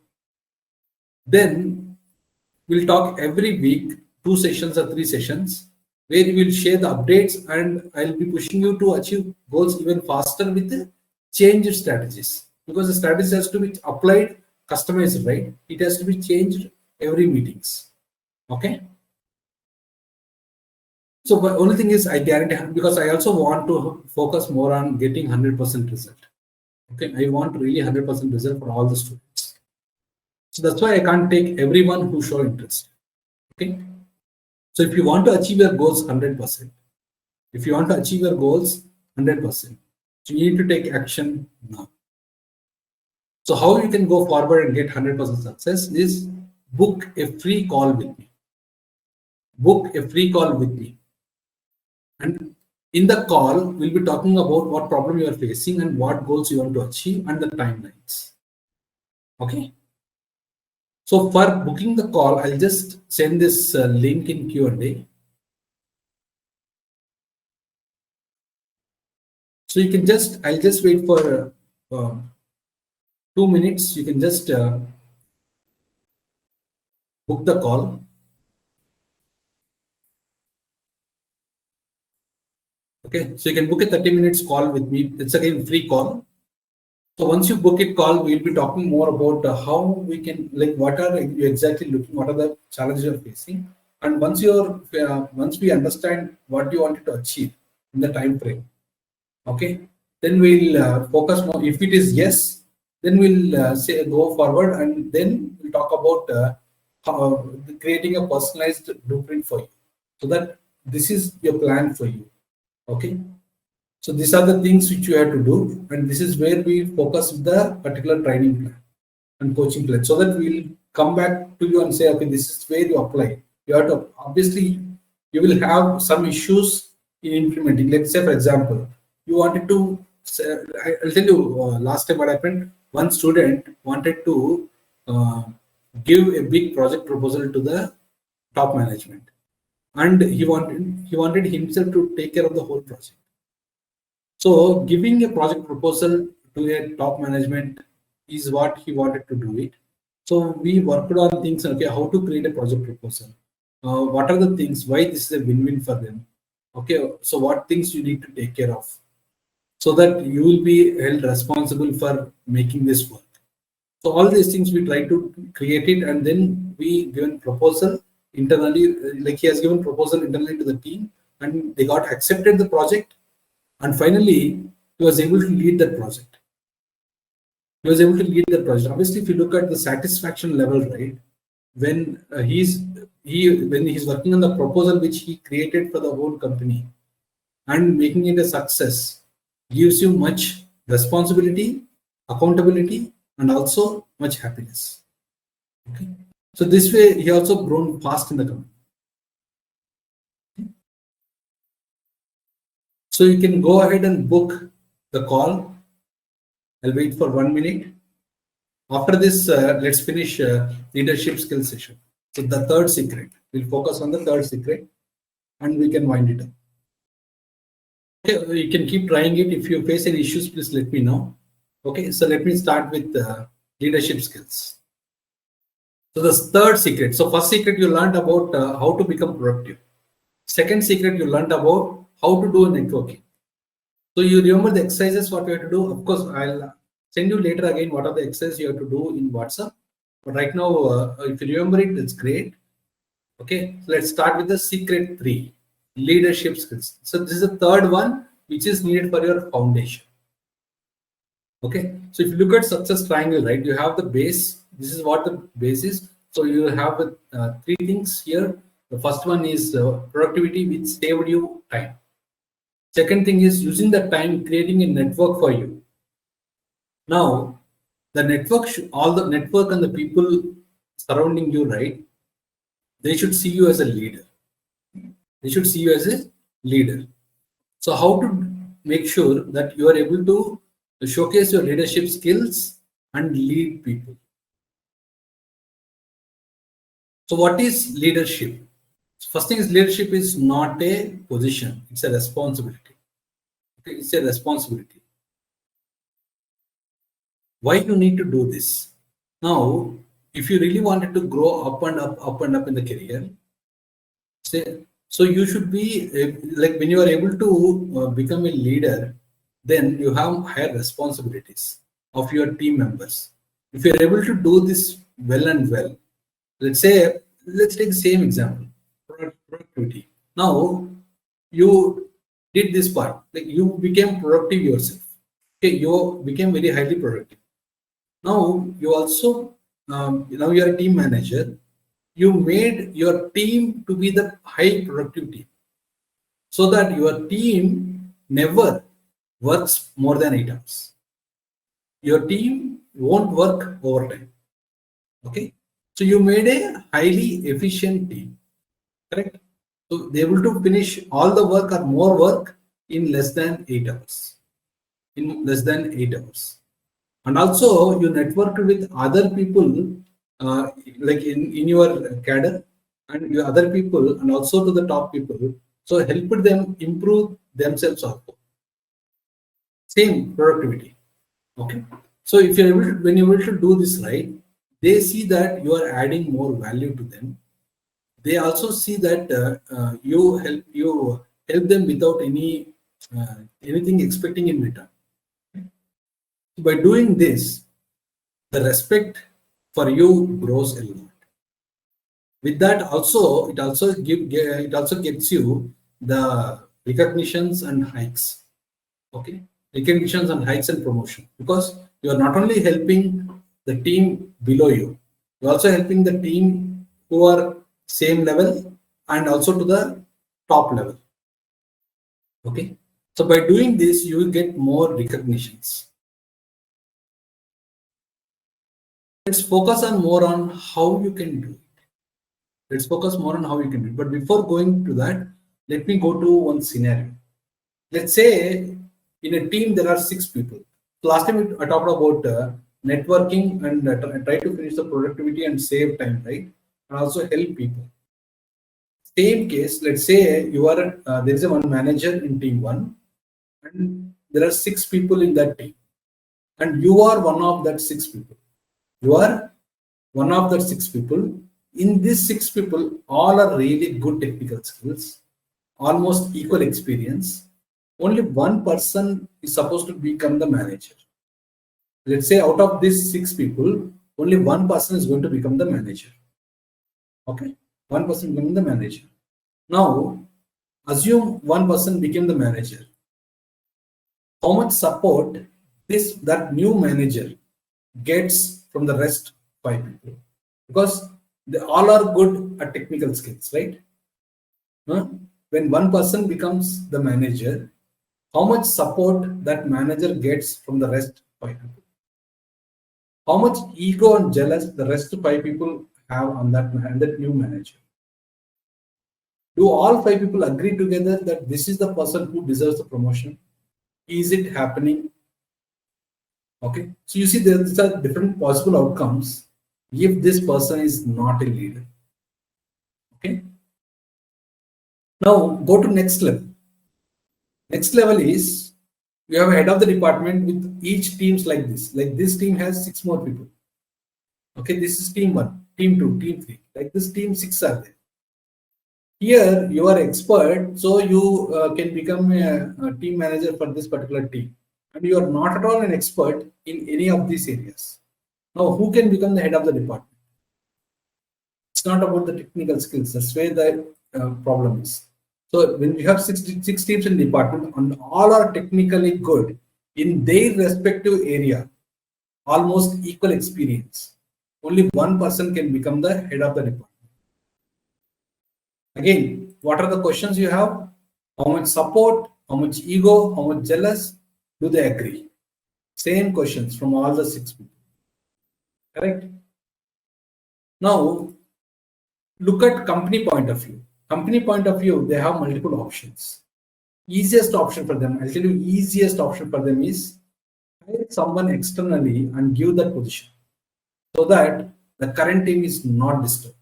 Then we'll talk every week, 2 sessions or 3 sessions, where we will share the updates and I'll be pushing you to achieve goals even faster with the changed strategies. Because the strategy has to be applied, customized, right? It has to be changed every meetings. Okay. So the only thing is I guarantee, because I also want to focus more on getting 100% result. Okay. I want really 100% result for all the students. So that's why I can't take everyone who show interest. Okay. So if you want to achieve your goals 100%, if you want to achieve your goals 100%, so you need to take action now. So how you can go forward and get 100% success is book a free call with me. Book a free call with me. And in the call, we'll be talking about what problem you are facing and what goals you want to achieve and the timelines. Okay. So for booking the call, I'll just send this link in Q&A. So you can just, I'll just wait for 2 minutes. You can just book the call. Okay, so you can book a 30 minutes call with me. It's again free call. So once you book it call, we'll be talking more about how we can, like, what are you exactly looking, what are the challenges you're facing. And once we understand what you wanted to achieve in the time frame, okay, then we'll focus more. If it is yes, then we'll say go forward, and then we'll talk about creating a personalized blueprint for you, so that this is your plan for you. Okay. So these are the things which you have to do, and this is where we focus with the particular training plan and coaching plan, so that we'll come back to you and say, okay, this is where you apply. You have to, obviously, you will have some issues in implementing. Let's say, for example, you wanted to. I'll tell you last time what happened. One student wanted to uh, give a big project proposal to the top management, and he wanted himself to take care of the whole project. So giving a project proposal to a top management is what he wanted to do it. So we worked on things, okay, how to create a project proposal. What are the things, why this is a win-win for them? Okay, so what things you need to take care of so that you will be held responsible for making this work. So all these things we try to create it, and then we given proposal internally, like he has given proposal internally to the team, and they got accepted the project, and finally he was able to lead that project. Obviously, if you look at the satisfaction level, right, when when he's working on the proposal which he created for the whole company and making it a success, gives you much responsibility, accountability, and also much happiness. Okay. So this way, he also grown fast in the company. So you can go ahead and book the call. I'll wait for 1 minute. After this, let's finish leadership skill session. So the third secret, we'll focus on the third secret, and we can wind it up. Okay, you can keep trying it. If you face any issues, please let me know. Okay, so let me start with leadership skills. So the third secret. So first secret you learned about how to become productive. Second secret you learned about how to do a networking. So you remember the exercises what you have to do. Of course, I'll send you later again what are the exercises you have to do in WhatsApp. But right now, if you remember it, that's great. Okay, so let's start with the secret 3, leadership skills. So this is the third one which is needed for your foundation. Okay, so if you look at success triangle, right, you have the base. This is what the base is. So you have 3 things here. The first one is productivity, which saved you time. Second thing is using the time, creating a network for you. Now, the network, all the network and the people surrounding you, right, they should see you as a leader. They should see you as a leader. So how to make sure that you are able to showcase your leadership skills and lead people. So what is leadership? First thing is, leadership is not a position, it's a responsibility. Okay, it's a responsibility. Why you need to do this? Now, if you really wanted to grow up and up in the career, say, so you should be like when you are able to become a leader, then you have higher responsibilities of your team members. If you are able to do this well and well, let's take the same example, productivity. Now, you did this part, like you became productive yourself. Okay, you became very highly productive. Now you also, now you are a team manager. You made your team to be the high productivity, so that your team never works more than 8 hours. Your team won't work overtime. Okay, so you made a highly efficient team, correct? So they able to finish all the work or more work in less than 8 hours. In less than 8 hours. And also you networked with other people like in your cadre and your other people, and also to the top people, so helped them improve themselves also. Same productivity. Okay, so if you're able to, when you're able to do this right, they see that you are adding more value to them. They also see that you help them without anything expecting in return. By doing this, the respect for you grows a lot. With that, also it also gets you the recognitions and hikes. Okay, recognitions and hikes and promotion, because you are not only helping the team below you, you're also helping the team who are same level, and also to the top level. Okay. So by doing this, you will get more recognitions. Let's focus on more on how you can do it. Let's focus more on how you can do it. But before going to that, let me go to one scenario. Let's say in a team there are 6 people. So last time I talked about networking and try to finish the productivity and save time, right? And also help people. Same case, let's say you are there is a one manager in team 1, and there are 6 people in that team, and you are one of that 6 people. You are one of the 6 people. In these 6 people, all are really good technical skills, almost equal experience. Only one person is supposed to become the manager. Let's say out of these 6 people, only one person is going to become the manager. Okay, one person becoming the manager. Now, assume one person became the manager. How much support that new manager gets from the rest 5 people? Because they all are good at technical skills, right? When one person becomes the manager, how much support that manager gets from the rest 5 people? How much ego and jealous the rest 5 people have on that new manager? Do all 5 people agree together that this is the person who deserves the promotion? Is it happening? Okay, so you see these are different possible outcomes if this person is not a leader. Okay, now go to next level. Next level is you have a head of the department with each teams like this. Like this team has 6 more people. Okay, this is team 1, team 2, team 3. Like this team 6 are there. Here you are expert, so you can become a team manager for this particular team. And you are not at all an expert in any of these areas. Now, who can become the head of the department? It's not about the technical skills. That's where the problem is. So when you have six teams in the department and all are technically good in their respective area, almost equal experience, only one person can become the head of the department. Again, what are the questions you have? How much support, how much ego, how much jealous? Do they agree? Same questions from all the 6 people. Correct? Now, look at company point of view. Company point of view, they have multiple options. Easiest option for them, I'll tell you, easiest option for them is hire someone externally and give that position so that the current team is not disturbed.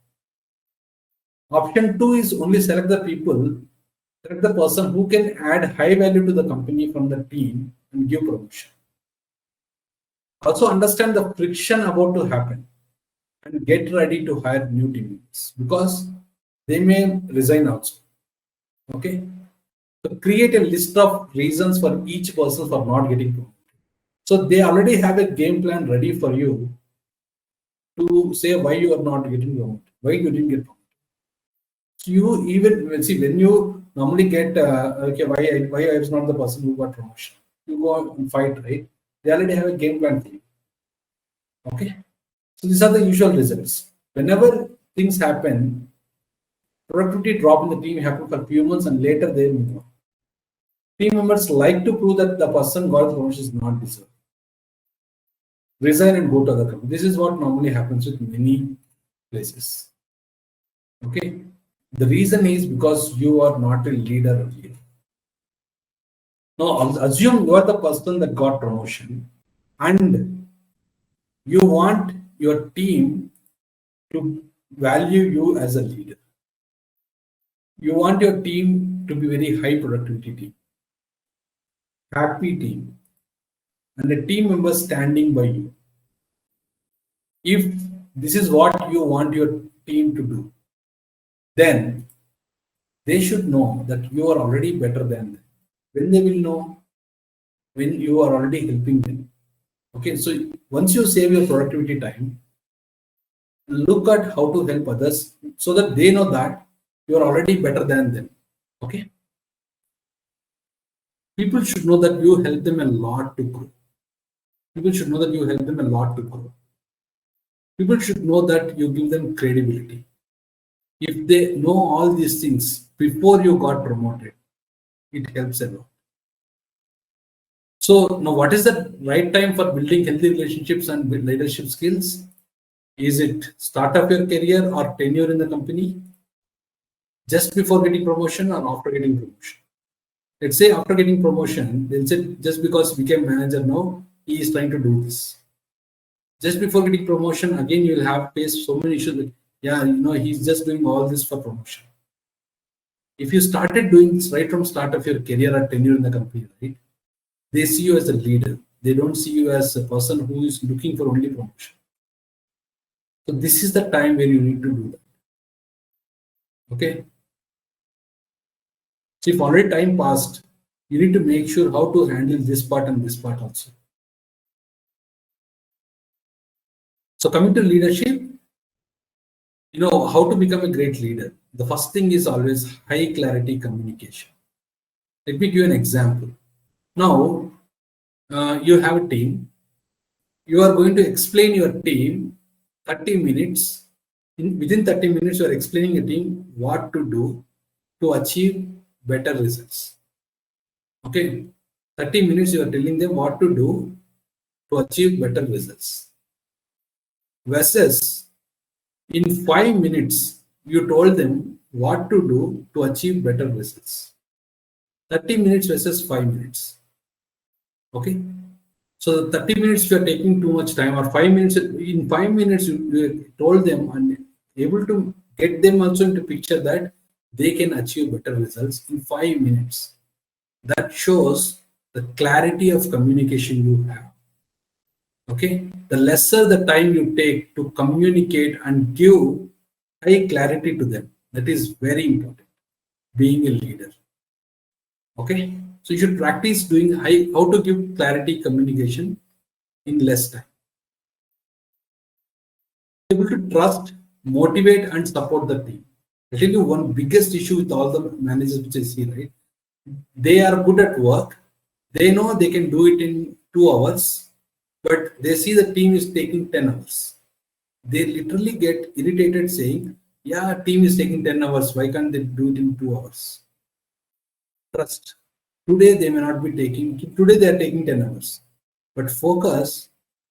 Option 2 is only select the person who can add high value to the company from the team and give promotion. Also understand the friction about to happen and get ready to hire new teammates because they may resign also. Okay. So create a list of reasons for each person for not getting promoted. So they already have a game plan ready for you to say why you are not getting promoted, why you didn't get promoted. So you even see when you normally get okay, why I was not the person who got promotion. You go and fight, right? They already have a game plan for you. Okay. So these are the usual results. Whenever things happen, productivity drop in the team happen for few months and later they move on. Team members like to prove that the person got promotion is not deserved. Resign and go to other company. This is what normally happens with many places. Okay. The reason is because you are not a leader earlier. Now, assume you are the person that got promotion and you want your team to value you as a leader. You want your team to be very high productivity team, happy team, and a team member standing by you. If this is what you want your team to do, then they should know that you are already better than them. When they will know? When you are already helping them. Okay, so once you save your productivity time, look at how to help others so that they know that you are already better than them. Okay. People should know that you help them a lot to grow. People should know that you help them a lot to grow. People should know that you give them credibility. If they know all these things, before you got promoted. It helps a lot. So now, what is the right time for building healthy relationships and leadership skills? Is it start of your career or tenure in the company? Just before getting promotion or after getting promotion? Let's say after getting promotion, they'll say just because he became manager, no, he is trying to do this. Just before getting promotion, again you will have faced so many issues. Like, yeah, he's just doing all this for promotion. If you started doing this right from start of your career or tenure in the company, right, they see you as a leader. They don't see you as a person who is looking for only promotion. So this is the time where you need to do that. Okay. So if already time passed, you need to make sure how to handle this part and this part also. So coming to leadership, how to become a great leader. The first thing is always high clarity communication. Let me give you an example. Now, you have a team. You are going to explain your team 30 minutes. Within 30 minutes, you are explaining a team what to do to achieve better results. Okay, 30 minutes you are telling them what to do to achieve better results. Versus in 5 minutes, you told them what to do to achieve better results. 30 minutes versus 5 minutes. Okay. So 30 minutes you are taking too much time, or 5 minutes, in 5 minutes you told them and able to get them also into picture that they can achieve better results in 5 minutes. That shows the clarity of communication you have. Okay, the lesser the time you take to communicate and give high clarity to them, that is very important, being a leader. Okay, so you should practice doing how to give clarity communication in less time. Able to trust, motivate, and support the team. I'll tell you one biggest issue with all the managers which I see, right? They are good at work. They know they can do it in 2 hours, but they see the team is taking 10 hours. They literally get irritated saying, yeah, team is taking 10 hours. Why can't they do it in 2 hours? Trust. Today they may not be taking, today they are taking 10 hours. But focus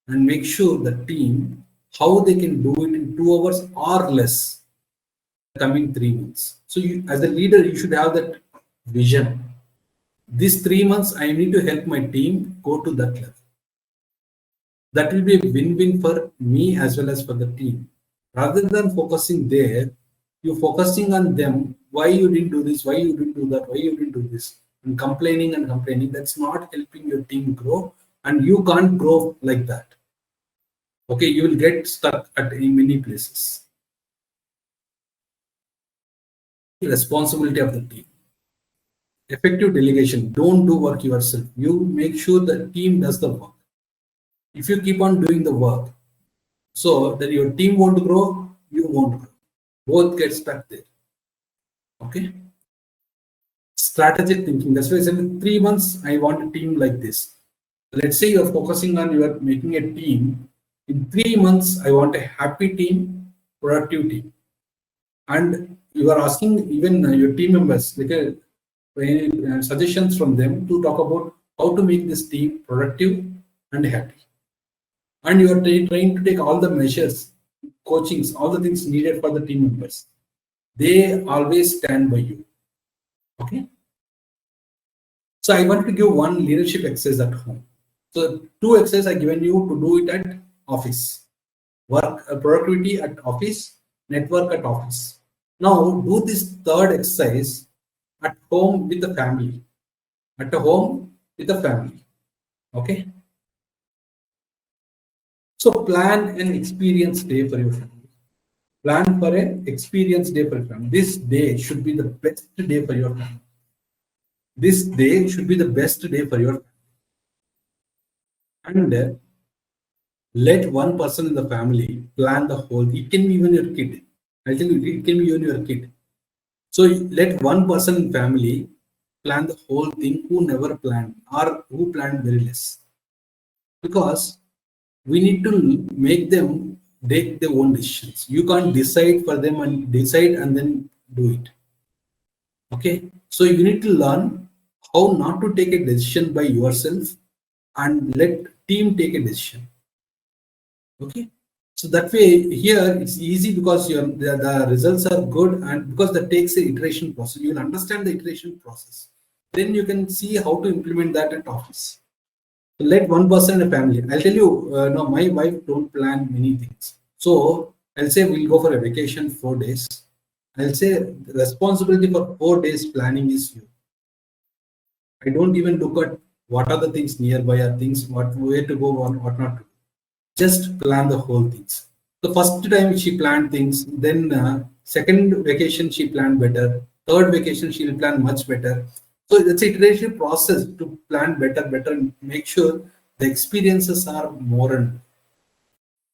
and make sure the team, how they can do it in 2 hours or less coming 3 months. So you, as a leader, you should have that vision. These 3 months, I need to help my team go to that level. That will be a win-win for me as well as for the team. Rather than focusing there, you're focusing on them. Why you didn't do this? Why you didn't do that? Why you didn't do this? And complaining and complaining. That's not helping your team grow, and you can't grow like that. Okay, you will get stuck in many places. Responsibility of the team. Effective delegation. Don't do work yourself. You make sure the team does the work. If you keep on doing the work, so that your team won't grow, you won't grow. Both get stuck there. Okay. Strategic thinking. That's why I said in 3 months, I want a team like this. Let's say you're focusing on you're making a team. In 3 months, I want a happy team, productive team. And you are asking even your team members, like suggestions from them to talk about how to make this team productive and happy. And you are trying to take all the measures, coachings, all the things needed for the team members. They always stand by you. Okay. So I want to give one leadership exercise at home. So 2 exercises I given you to do it at office. Work, productivity at office, network at office. Now do this 3rd exercise at home with the family. At home with the family. Okay. So plan an experience day for your family. Plan for an experience day for your family. This day should be the best day for your family. This day should be the best day for your family. And let one person in the family plan the whole. It can be even your kid. I tell you, it can be even your kid. So let one person in family plan the whole thing who never planned or who planned very less. Because we need to make them take their own decisions. You can't decide for them and decide and then do it. Okay, so you need to learn how not to take a decision by yourself and let team take a decision. Okay, so that way here it's easy because the results are good, and because that takes a iteration process, you will understand the iteration process. Then you can see how to implement that at office. Let one person in a family. I'll tell you, no, my wife don't plan many things. So I'll say we'll go for a vacation 4 days. I'll say the responsibility for 4 days planning is you. I don't even look at what are the things nearby or things what where to go or what not to. Just plan the whole things. The first time she planned things, then second vacation she planned better. Third vacation she'll plan much better. So it's an iteration process to plan better, and make sure the experiences are more. And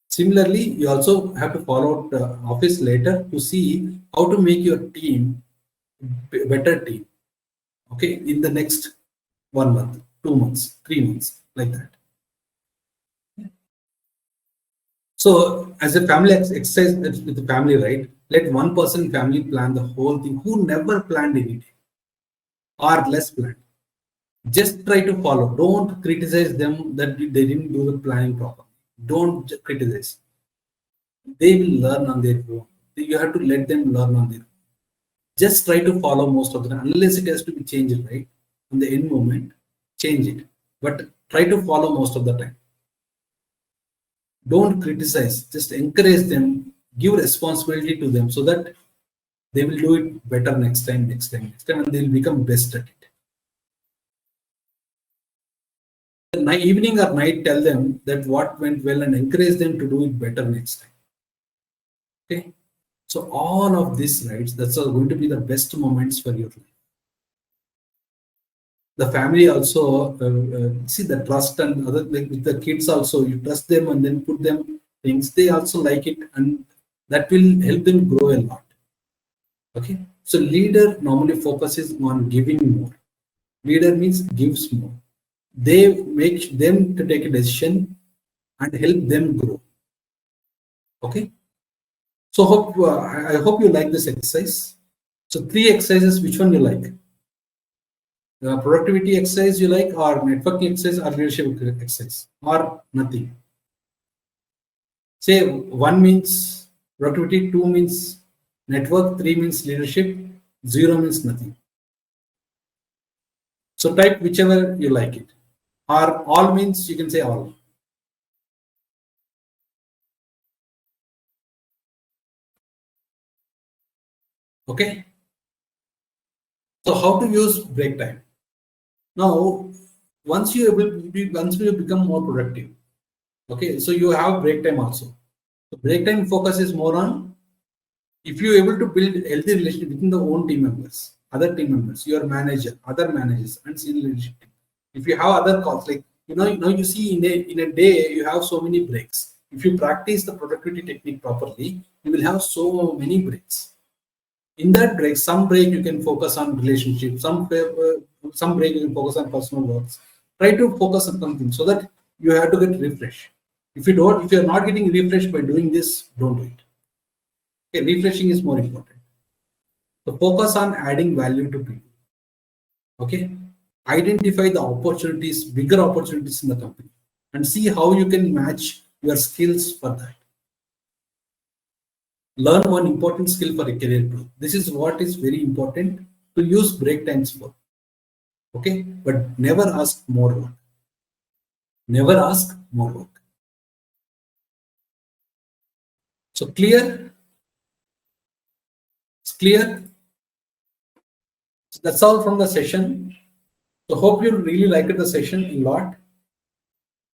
similarly, you also have to follow up office later to see how to make your team better team. Okay, in the next 1 month, 2 months, 3 months, like that. So, as a family exercise with the family, right? Let one person family plan the whole thing who never planned anything or less planned. Just try to follow. Don't criticize them that they didn't do the planning properly. Don't criticize. They will learn on their own. You have to let them learn on their own. Just try to follow most of the time, unless it has to be changed, right? In the end moment, change it. But try to follow most of the time. Don't criticize, just encourage them, give responsibility to them so that they will do it better next time, and they'll become best at it. Evening or night, tell them that what went well and encourage them to do it better next time. Okay. So all of this, right, that's all going to be the best moments for your life. The family also see the trust and other, like with the kids also, you trust them and then put them things, they also like it, and that will help them grow a lot. Okay, so leader normally focuses on giving more. Leader means gives more. They make them to take a decision and help them grow. Okay, so hope I hope you like this exercise. So three exercises, which one you like? Productivity exercise you like, or networking exercise, or leadership exercise, or nothing? Say one means productivity, two means network, three means leadership, zero means nothing. So type whichever you like it. Or all means you can say all. Okay. So how to use break time? Now, once you become more productive. Okay. So you have break time also. So break time focus is more on if you're able to build healthy relationship within the own team members, other team members, your manager, other managers, and senior leadership team. If you have other calls, like you see in a day you have so many breaks. If you practice the productivity technique properly, you will have so many breaks. In that break, some break you can focus on relationships, some break you can focus on personal works. Try to focus on something so that you have to get refreshed. If you're not getting refreshed by doing this, don't do it. Okay, refreshing is more important. So focus on adding value to people. Okay, identify the opportunities, bigger opportunities in the company, and see how you can match your skills for that. Learn one important skill for a career growth. This is what is very important to use break times for. Okay, but never ask more work. Never ask more work. So clear? It's clear. So that's all from the session. So hope you really liked the session a lot.